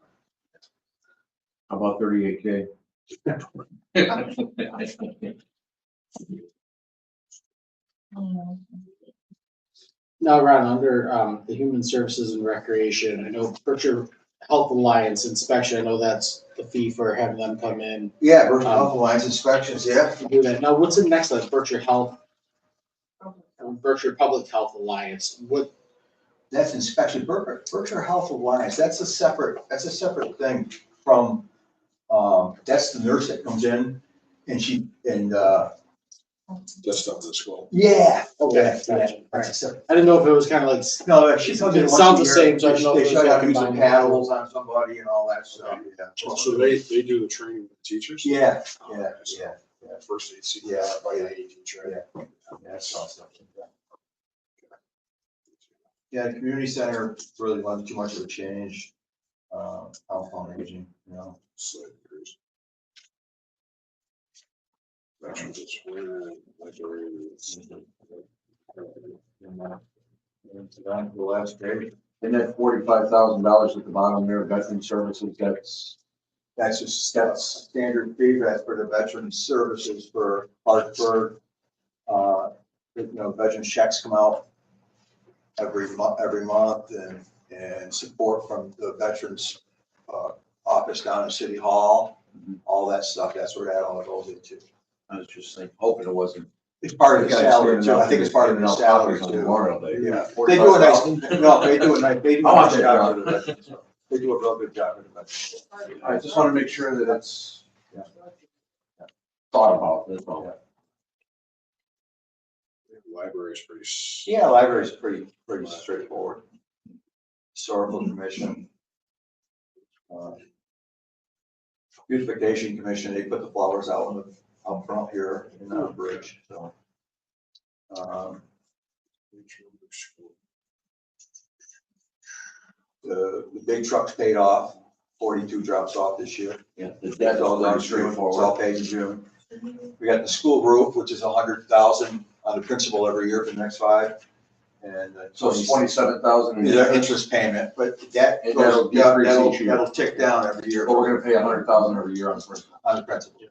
How about 38K? Now, Ron, under the Human Services and Recreation, I know Berkshire Health Alliance inspection, I know that's the fee for having them come in. Yeah, Berkshire Health Alliance inspections, yeah. to do that. Now, what's the next one? Berkshire Public Health Alliance, what, That's inspection, Berkshire Health Alliance, that's a separate thing from, that's the nurse that comes in and Just up to school. yeah. Okay, Yeah, gotcha. that's a separate. I didn't know if it was kind of like, No, she comes in It once sounds a the year. same, so I don't know if They it show was you how like to use the combined. paddles on somebody and all that stuff, yeah. So they do the training with teachers? Yeah, Oh, yeah, okay, so yeah, First aid, CPR, Yeah, by yeah. the teacher. yeah, that's all stuff. Yeah, the community center really wasn't too much of a change, health on aging, you know. Slight increase. Veterans, it's where, like, The last day. And that $45,000 at the bottom there, veteran services, That's just, that's standard fee, that's for the veteran services for Hartford. Veteran checks come out every month and support from the veterans, office down in City Hall, all that stuff, that's where that all goes into. I was just like hoping it wasn't. It's part of the salary too, I think it's part of the salary On too. Memorial Day. Yeah, they do a nice, $45,000. no, they do a nice, they do Oh, a nice okay. job for the veterans. They do a real good job for the veterans. I just want to make sure that it's thought about, that's all. Library's pretty. Yeah, library's pretty straightforward. Historical commission. Beautification commission, they put the flowers out front here in the bridge, so. The big truck's paid off, 42 drops off this year. Yeah, the debt is It's all pretty done June, it's straightforward. all paid in June. We got the school roof, which is 100,000 on the principal every year for the next 5. And So it's 27,000. is our interest payment, but that And goes, that'll decrease each year. that'll tick down every year But we're gonna pay 100,000 every year on principal. on the principal.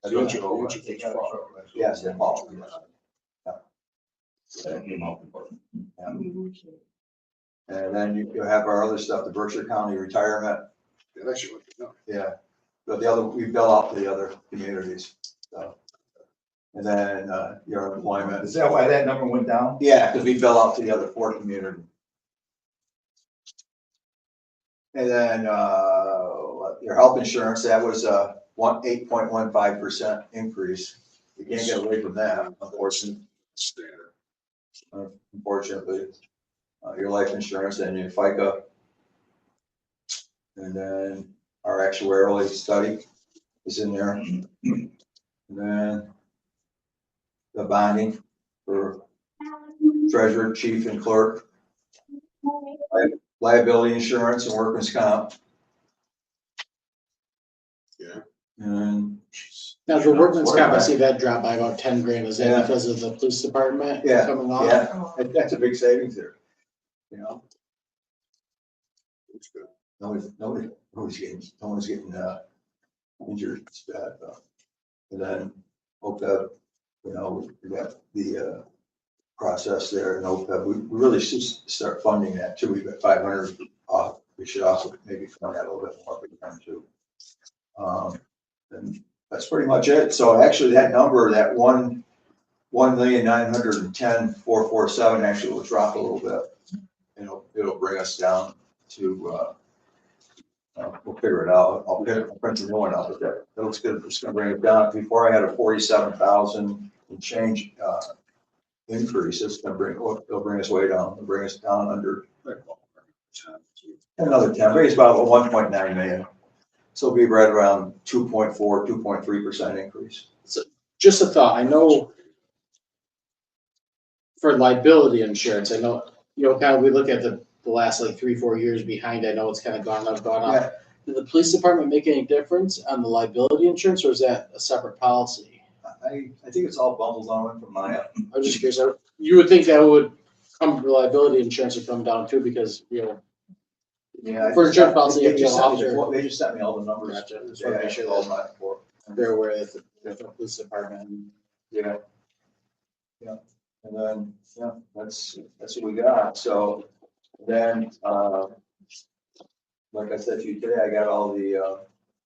That's what you owe. Yes, and all. That came out important. And then you have our other stuff, the Berkshire County retirement. Yeah, that should look good. Yeah, but the other, we bill out to the other communities, so. And then, your employment. Is that why that number went down? Yeah, because we bill out to the other 4 communities. And then, your health insurance, that was a 8.15% increase. You can't get away from that, unfortunately. Unfortunately, your life insurance and your FICA. And then our actuarial study is in there. And then the bonding for treasurer, chief, and clerk. Liability insurance and workman's comp. Yeah. And Now, for workman's comp, I see that drop by about 10 grand. Is Yeah. that because of the police department Yeah, coming off? yeah, that's a big savings there, you know? It's good. Nobody's getting injured, it's bad, though. And then OPEB, you know, we got the process there in OPEB, we really should start funding that too, we've got 500 off, we should also maybe fund that a little bit more if we can too. And that's pretty much it, so actually that number, that 1,910,447 actually will drop a little bit. And it'll bring us down to, we'll figure it out. I'll print the new one out, but that looks good. It's gonna bring it down. Before I had a 47,000 and change, increase. It's gonna it'll bring us way down. It'll bring us down under another 10, bring us about 1.9 million. So it'll be right around 2.4, 2.3% increase. Just a thought, I know for liability insurance, I know, kind of, we look at the last like 3-4 years behind, I know it's kind of gone up. Yeah. Did the police department make any difference on the liability insurance, or is that a separate policy? I think it's all bundled on from my. I'm just curious, you would think that would come, liability insurance would come down too, because, Yeah. For insurance policy, They you just have to sent me- offer- they just sent me all the numbers. Gotcha. Just wanna make sure that- all my for. they're aware that the police department. Yeah. Yeah, and then, yeah, that's what we got, so then, like I said to you today, I got all the,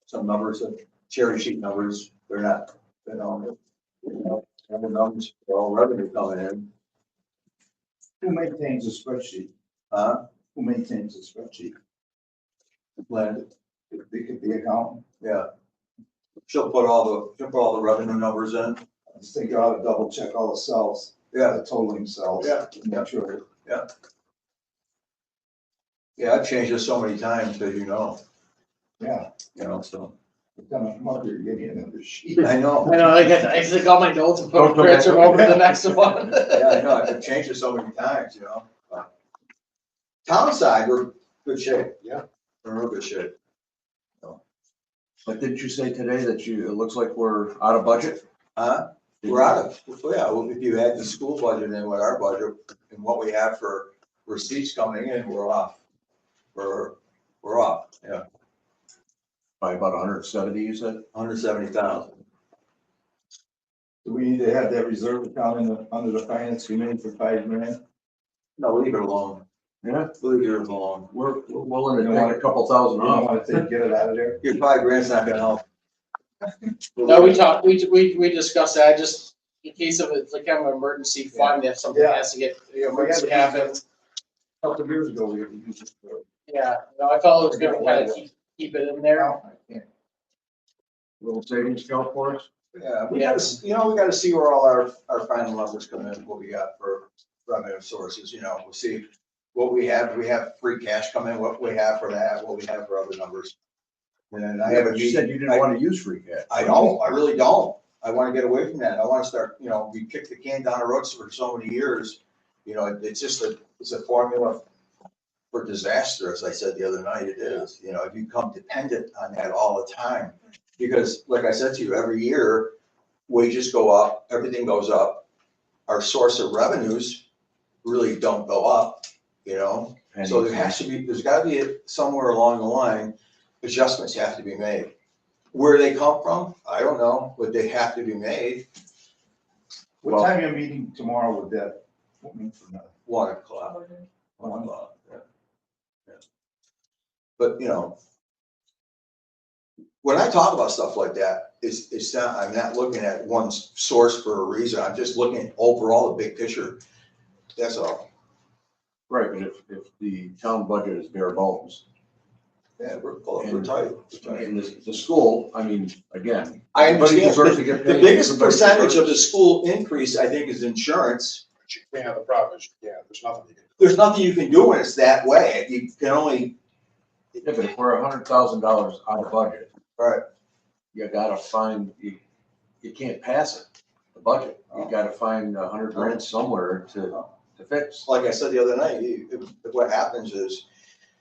some numbers, cherry sheet numbers, they're not, and the numbers, they're all revenue coming in. Who maintains the spreadsheet? Who maintains the spreadsheet? Lynn, The accountant? yeah. She'll put all the revenue numbers in. I just think you ought to double check all the cells, Yeah, the totaling cells. Yeah. Make sure. yeah, I've changed this so many times, as you know, Yeah. so. It's gonna come up here, give you another sheet. I know. I know, I take all my notes and put transfer them over to the next one. Yeah, I know, I've changed it so many times, Town side, we're good shape. Yeah. We're in real good shape. But didn't you say today that it looks like we're out of budget? We're out of, well, if you add the school budget in with our budget and what we have for receipts coming in, we're off. We're off, yeah, By about 170, you said? 170,000. Do we need to have that reserve account under the finance committee for $5 million? No, leave it alone. Yeah. Leave it alone. We're willing to take a couple thousand You don't off. want to get it out of there? Your $5,000's not gonna help. No, we talked, we discussed that, just in case of it's like kind of an emergency fund, if something Yeah. has to get, emergency happens. A couple of years ago, we used it for. Yeah, no, I felt it was gonna kind of keep it in there. Little savings account for us? Yeah, we gotta, we gotta see where all our final numbers come in, what we got for revenue sources, we'll see what we have. We have free cash come in, what we have for that, what we have for other numbers. And I haven't. You said you didn't want to use free cash. I don't, I really don't. I want to get away from that. I want to start, we kicked the can down the road for so many years. It's just it's a formula for disaster, as I said the other night, it is, you know, if you become dependent on that all the time. Because like I said to you, every year, wages go up, everything goes up. Our source of revenues really don't go up, you know? So there has to be, there's gotta be somewhere along the line, adjustments have to be made. Where they come from, I don't know, but they have to be made. What time are you meeting tomorrow with that? 1 o'clock. 1 o'clock, yeah. Yeah. But, you know, when I talk about stuff like that, it's not, I'm not looking at one source for a reason. I'm just looking at overall the big picture. That's all. Right, but if the town budget is bare bones, Yeah, we're tight. and the school, I mean, again. I everybody understand. deserves to get The paid. biggest Everybody percentage of the deserves- school increase, I think, is insurance. Yeah, the problem is, yeah, there's nothing you can. There's nothing you can do when it's that way. You can only, Yeah, but if we're $100,000 out of budget. Right. You gotta find, you can't pass it, the budget. You gotta find 100 grand somewhere to fix. like I said the other night, what happens is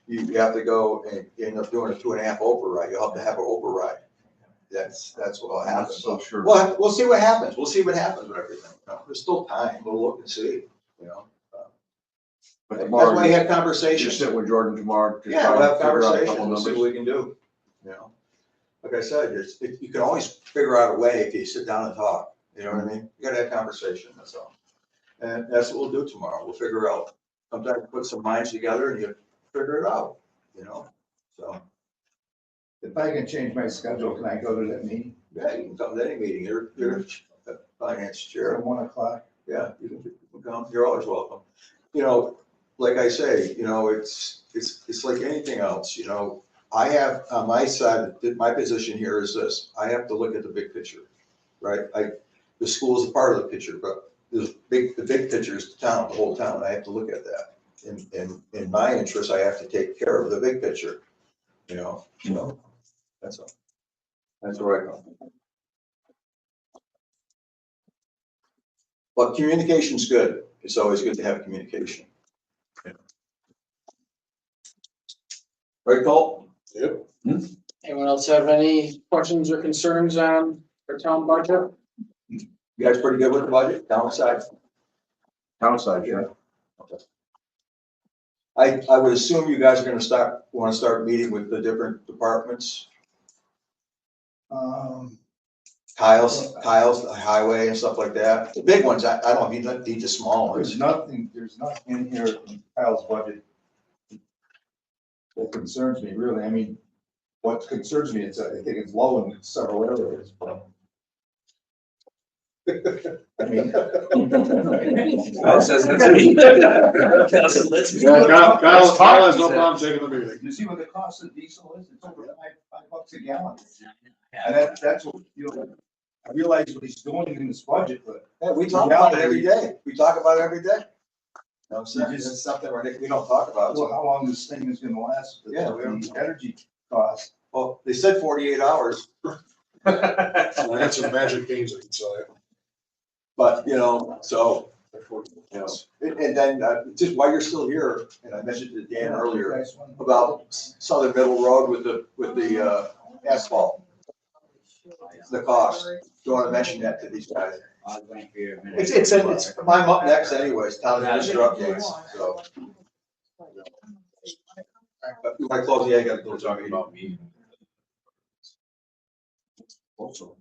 you have to go and you end up doing a 2.5 override. You'll have to have an override. That's what will I'm happen. not so sure. Well, we'll see what happens. We'll see what happens with everything. You know, there's still time. We'll look and see, you know. But That's tomorrow, why you have you conversations. sit with Jordan tomorrow. to Yeah, try we'll and have figure out a conversations. couple We'll see numbers. what we can do, you know. Like I said, you can always figure out a way if you sit down and talk, you know what I mean? You gotta have conversation, that's all. And that's what we'll do tomorrow. We'll figure out, sometimes put some minds together and you figure it out, you know, so. If I can change my schedule, can I go to that meeting? Yeah, you can come to any meeting, you're the finance chair, At 1 o'clock? yeah, you can come, you're always welcome. You know, like I say, you know, it's like anything else, you know. I have, on my side, my position here is this, I have to look at the big picture, right? The school is a part of the picture, but the big picture is the town, the whole town, I have to look at that. In my interest, I have to take care of the big picture, you know, so, that's all. That's where I go. But communication's good, it's always good to have communication. Right, Cole? Yep. Anyone else have any questions or concerns on our town budget? You guys pretty good with the budget, downside? Downside, yeah. I would assume you guys are gonna wanna start meeting with the different departments, Kyle's, the highway and stuff like that. The big ones, I don't need the small There's ones. there's nothing in here in Kyle's budget that concerns me, really. I mean, what concerns me is, I think it's low in several areas, but. I mean. Kyle says that's me. Kyle has no problem taking the meeting. You see what the cost of diesel is? It's over $5 a gallon. And that's what, you know, I realize what he's doing in this budget, but Yeah, we talk about it every day. We talk about it every day. No, it's something we don't talk about. well, how long this thing is gonna last? Yeah, The energy cost. Well, they said 48 hours, That's some magic beans I can tell you. but you know, so, you know, and then just while you're still here, and I mentioned to Dan earlier Nice one. about Southern Middle Road with the asphalt, the cost. Do you want to mention that to these guys? I was waiting for your minute. It's, I'm up next anyways, town administrator updates, so. But if I close, yeah, I got to go talking about me. Also.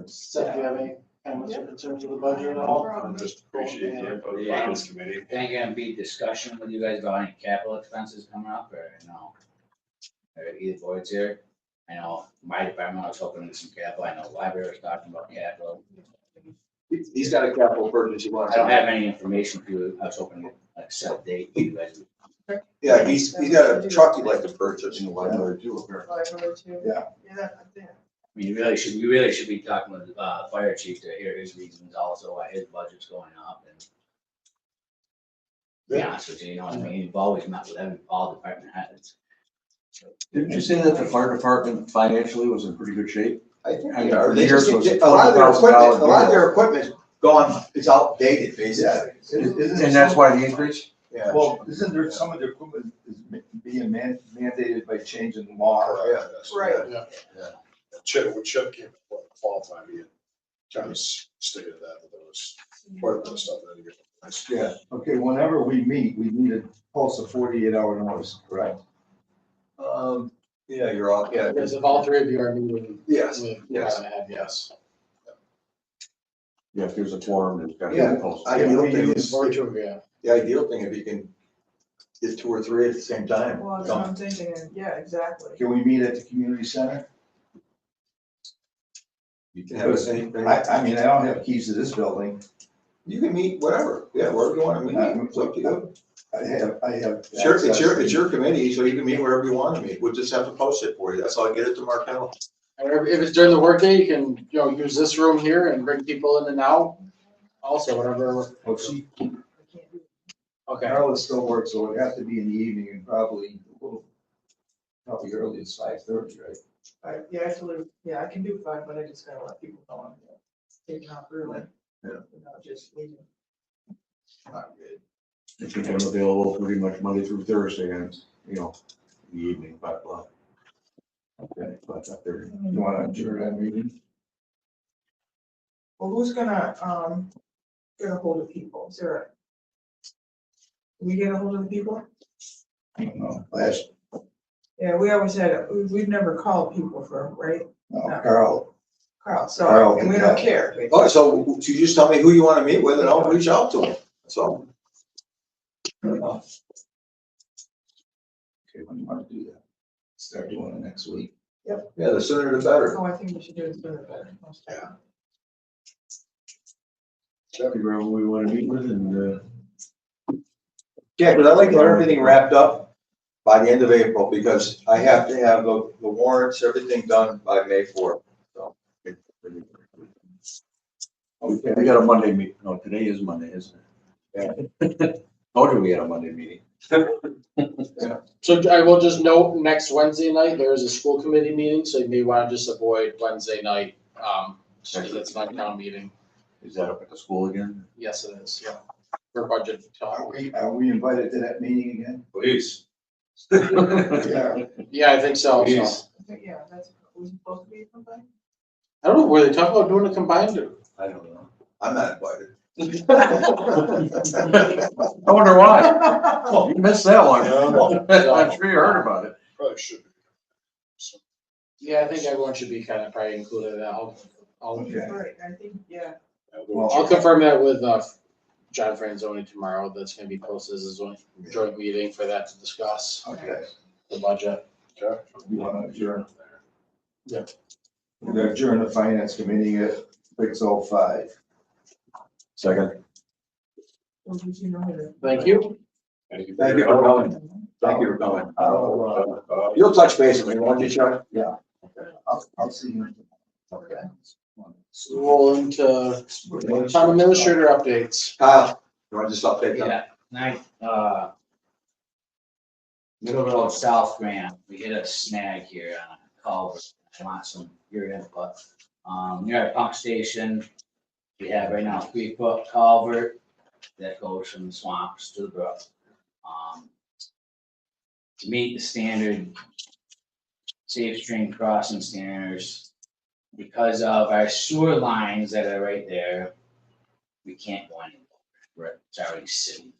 Seth, do you have any comments or concerns with the budget at all? I just appreciate the input of the finance committee. Ain't gonna be discussion with you guys about any capital expenses coming up, or no? Or either boards here? I know my department, I was hoping to get some capital, I know the library was talking about capital. He's got a capital purchase he wants. I don't have any information for you, I was hoping to like set a date, you guys. Yeah, he's got a truck he'd like to purchase. In the library too, apparently. Yeah. I mean, we really should be talking with the fire chief to hear his reasons also why his budget's going up and. To be honest with you, you know what I mean, we've always met with all department heads. Didn't you say that the fire department financially was in pretty good shape? I think I they mean, are. for They years just was get, a a lot of $20,000 their equipment's gone, it's outdated, basically. And that's why the increase? Yeah. Well, isn't there some of the equipment is being mandated by changing the law? Yeah. Right. Chip, when Chip came, what, fall time, he had kind of stated that, but there was quite a bit of stuff that had to get replaced. Yeah, okay, whenever we meet, we need to post a 48-hour notice, correct? Yeah, you're all, yeah. Because if all three of you are meeting. Yes, with yes. Department head, yes. Yeah, if there's a quorum, it's gotta Yeah, be posted. ideal thing is, Or two of you, yeah. the ideal thing if you can get 2 or 3 at the same time. Well, that's what I'm thinking, yeah, exactly. Can we meet at the community center? You can have the same thing. I mean, I don't have keys to this building. You can meet whatever, yeah, wherever you wanna meet, it's up to you. I have. Sure, it's your committee, so you can meet wherever you wanna meet, we'll just have to post it for you, that's all, get it to Markel. Or if it's during the workday, you can, use this room here and bring people in and out. Also, whatever. Oh, she, Okay. Carla still works, so it'd have to be in the evening and probably early as 5:30, right? Yeah, actually, yeah, I can do 5, but I just gotta let people know I'm taking off early. Yeah. Not just leaving. Not good. If you have available pretty much Monday through Thursday and, in the evening, 5 o'clock. Okay, 5:30. You wanna adjourn that meeting? Well, who's gonna, get a hold of people? Is there a? Can we get a hold of the people? I don't know, Yeah, we always had, we've never called people for, right? Carl, Carl, so, Carl, and we yeah. don't care. Oh, so you just tell me who you wanna meet with and I'll reach out to them, that's all. okay, when you wanna do that? Start doing it next week. Yeah, the sooner the better. Oh, I think we should do it sooner better. Yeah. Figure out who we wanna meet with and, Yeah, because I'd like to have everything wrapped up by the end of April, because I have to have the warrants, everything done by May 4th, so. okay, we got a Monday meeting. No, today is Monday, isn't it? Yeah. Told you we had a Monday meeting. So I will just note, next Wednesday night, there is a school committee meeting, so you may want to just avoid Wednesday night. Because it's not a town meeting. Is that up at the school again? Yes, it is, yeah. For budget talk. Are we invited to that meeting again? Please. Yeah. Yeah, I think so. Please. I think, yeah, that's, was supposed to be something? I don't know, were they talking about doing a combined or? I don't know. I'm not invited. I wonder why. You missed that one. I'm sure you heard about it. Probably should be. Yeah, I think everyone should be kind of probably included in that. I'll Right, I think, yeah. I'll confirm that with, John Franzoni tomorrow. That's gonna be posted as a joint meeting for that to discuss Okay, the budget. you wanna adjourn? Yeah. We're gonna adjourn the finance committee at 6:05. Second. Well, did you know that? Thank you. Thank you for coming. Thank you for coming. You'll touch base with me, won't you, Chuck? Yeah. I'll see you. Okay. Roll into town administrator updates. Kyle, you want to just update them? Yeah, Middle Road South Grant, we hit a snag here on a culvert. I want your input. Near our pump station, we have right now a 3-foot culvert that goes from the swamps to the brook. To meet the standard safe stream crossing standards, because of our sewer lines that are right there, we can't go anymore. It's already sitting.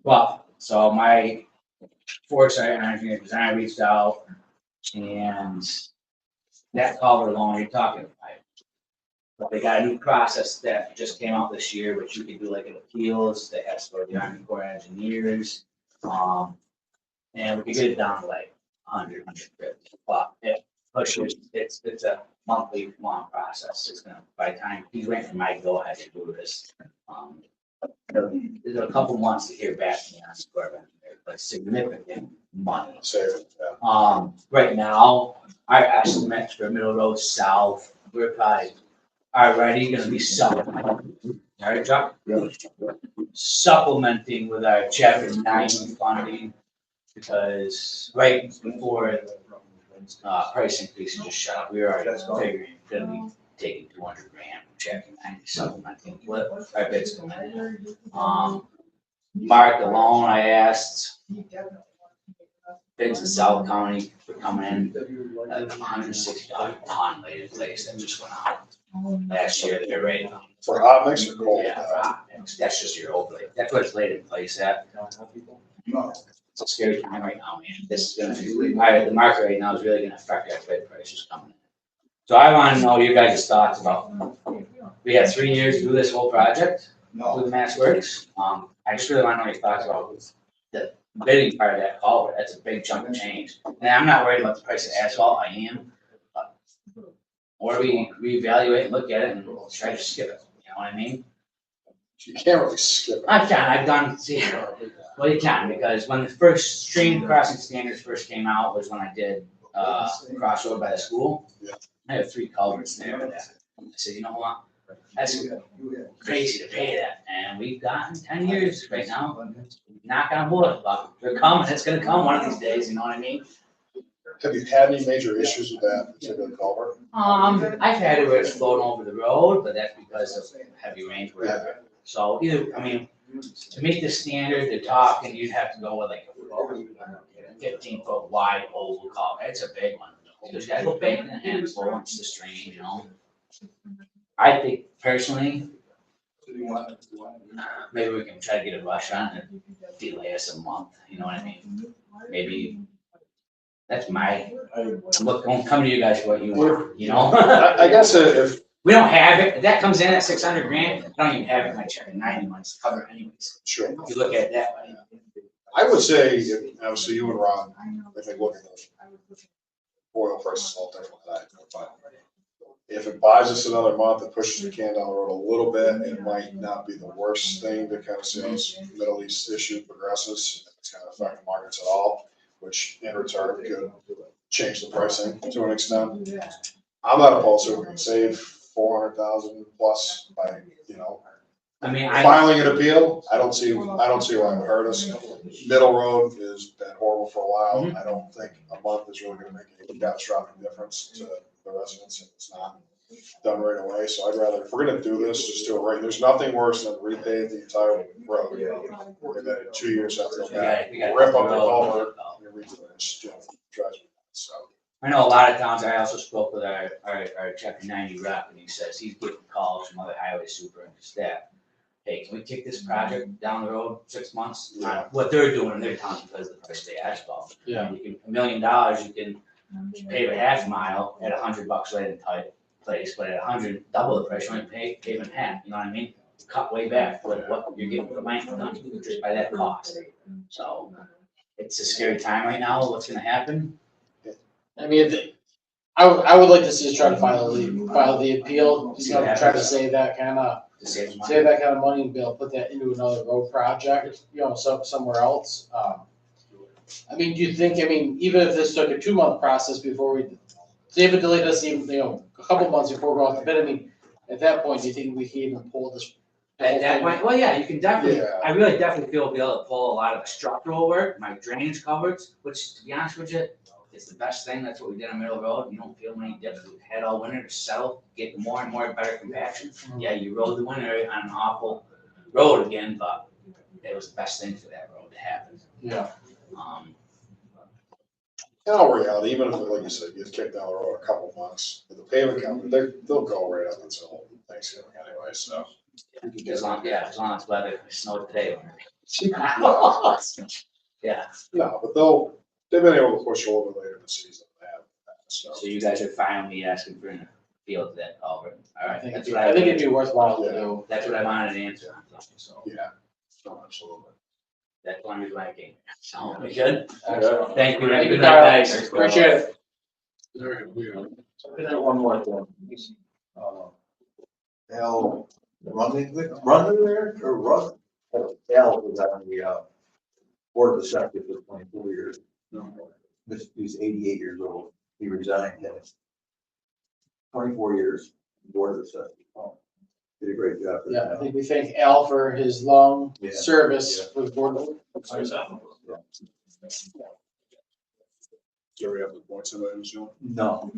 But, so my foresight engineer design reached out, and that culvert alone, you're talking about. But they got a new process that just came out this year, which you can do like an appeals, that has to go to the Army Corps of Engineers. And we could get it down to like 100, 150, but it pushes, it's a monthly long process. It's gonna, by the time he's waiting for my go ahead to do this, there's a couple months to hear back from the Army Corps of Engineers, but significant money. Right now, our estimates for Middle Road South, we're probably already gonna be supplementing, all right, Chuck? Supplementing with our chapter 90 funding, because right before price increase just shut up, we were already figuring gonna be taking 200 grand from chapter 90 supplementing with our bids coming in. Mark alone, I asked, bids in South County for coming in, $160 a ton laid in place that just went out. Last year, they're right now. For hot mix or cold? Yeah, for hot mix. That's just your overlay. That's what it's laid in place at. It's a scary time right now, man. This is gonna, the market right now is really gonna affect our bid prices coming in. So I wanna know your guys' thoughts about, we have 3 years to do this whole project with the Mass Works. I just really wanna know your thoughts about the bidding part of that culvert. That's a big chunk of change. And I'm not worried about the price of asphalt, I am. But or we reevaluate and look at it and try to skip it, you know what I mean? You can't really skip it. I've done, see, well, you can, because when the first stream crossing standards first came out was when I did, crossroad by the school. Yeah. I have 3 culverts there. I said, you know what? That's crazy to pay that, and we've gotten 10 years right now. Knock on wood, but they're coming. It's gonna come one of these days. You know what I mean? Have you had any major issues with that particular culvert? I've had it where it's floating over the road, but that's because of heavy rains, wherever. So either, I mean, to meet the standard, they're talking, you'd have to go with like a 15-foot wide oval culvert. It's a big one. Because you gotta go big in the handful, it's the stream, you know? I think personally, maybe we can try to get a rush on it and delay us a month, you know what I mean? Maybe, that's my, I'm coming to you guys for what you want, you know? I guess if. We don't have it, if that comes in at 600 grand, I don't even have it in my check in 90 months to cover it anyways. Sure. If you look at it that way. I would say, obviously you and Ron, I think look at the oil prices all different than that, but if it buys us another month, it pushes the can down the road a little bit, it might not be the worst thing to kind of see this Middle East issue progresses. It's gonna affect the markets at all, which in return could change the pricing to an extent. I'm not opposed to it, we can save 400,000 plus by, you know, I mean, filing an appeal. I don't see why it would hurt us. Middle road has been horrible for a while. I don't think a month is really gonna make any catastrophic difference to the residents if it's not done right away. So I'd rather, if we're gonna do this, just do it right. There's nothing worse than repave the entire road. And then in 2 years have to go back, rip up the culvert, and redo it. It just drives me nuts, so. I know a lot of towns, I also spoke with our chapter 90 rep, and he says he's getting calls from other highway super and staff. Hey, can we kick this project down the road 6 months? What they're doing in their town because of the price of the asphalt. Yeah. You can, $1 million, you can pave a half mile at $100 laid in tight place, but at 100, double the price, you only pave in half, you know what I mean? Cut way back what you're getting for the money done just by that cost. So it's a scary time right now, what's gonna happen? I mean, I would like to see us try to file the appeal, just try to save that kind of, To save money. save that kind of money and be able to put that into another road project, you know, somewhere else. I mean, do you think, even if this took a 2-month process before we, say if it delayed us even, you know, a couple months before we go off the bid, I mean, at that point, do you think we can even pull this? At that point, well, yeah, you can definitely, Yeah. I really definitely feel we'll be able to pull a lot of the structural work, my drainage covers, which to be honest with you, it's the best thing. That's what we did on Middle Road. You don't feel many dips. We've had all winter to settle, get more and more better compaction. Yeah, you rode the winter on an awful road again, but it was the best thing for that road to happen. Yeah. In all reality, even if, like you said, you get kicked down the road a couple months, with the pavement company, they'll go right up until Thanksgiving anyway, so. As long as weather, it snowed today. Yeah. No, but they've been able to push a little bit later in the season than they have, so. So you guys are fine with me asking for an appeal to that culvert? All right, I that's think what I it'd be worthwhile to do. That's what I wanted to answer. So Yeah, no, absolutely. that's one reason why I came. So we good? Excellent. Thank you. Thank you, Good night, Kyle. guys. Appreciate it. One more thing. Al running there or run? Al was on the board of assessors for 24 years. He's 88 years old. He resigned. 24 years board of assessors. Did a great job. Yeah, I think we thank Al for his long Yeah. service for the board. Do you have the points of those, John? No.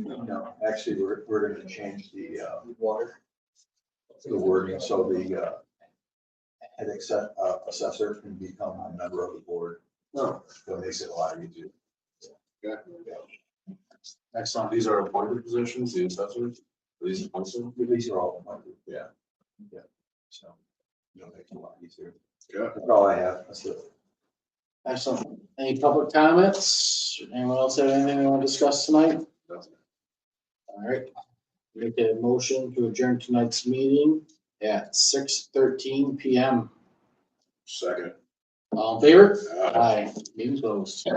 Actually, we're gonna change the wording, so the head assessor can become a member of the board. Oh. So it makes it a lot easier. Excellent. These are appointed positions, the assessors, these appointed? These are all appointed. Yeah. So, makes it a lot easier. Yeah. That's all I have. That's it. Excellent. Any public comments? Anyone else have anything they want to discuss tonight? All right. Make a motion to adjourn tonight's meeting at 6:13 PM. Second. All in favor? Aye. Meeting closed.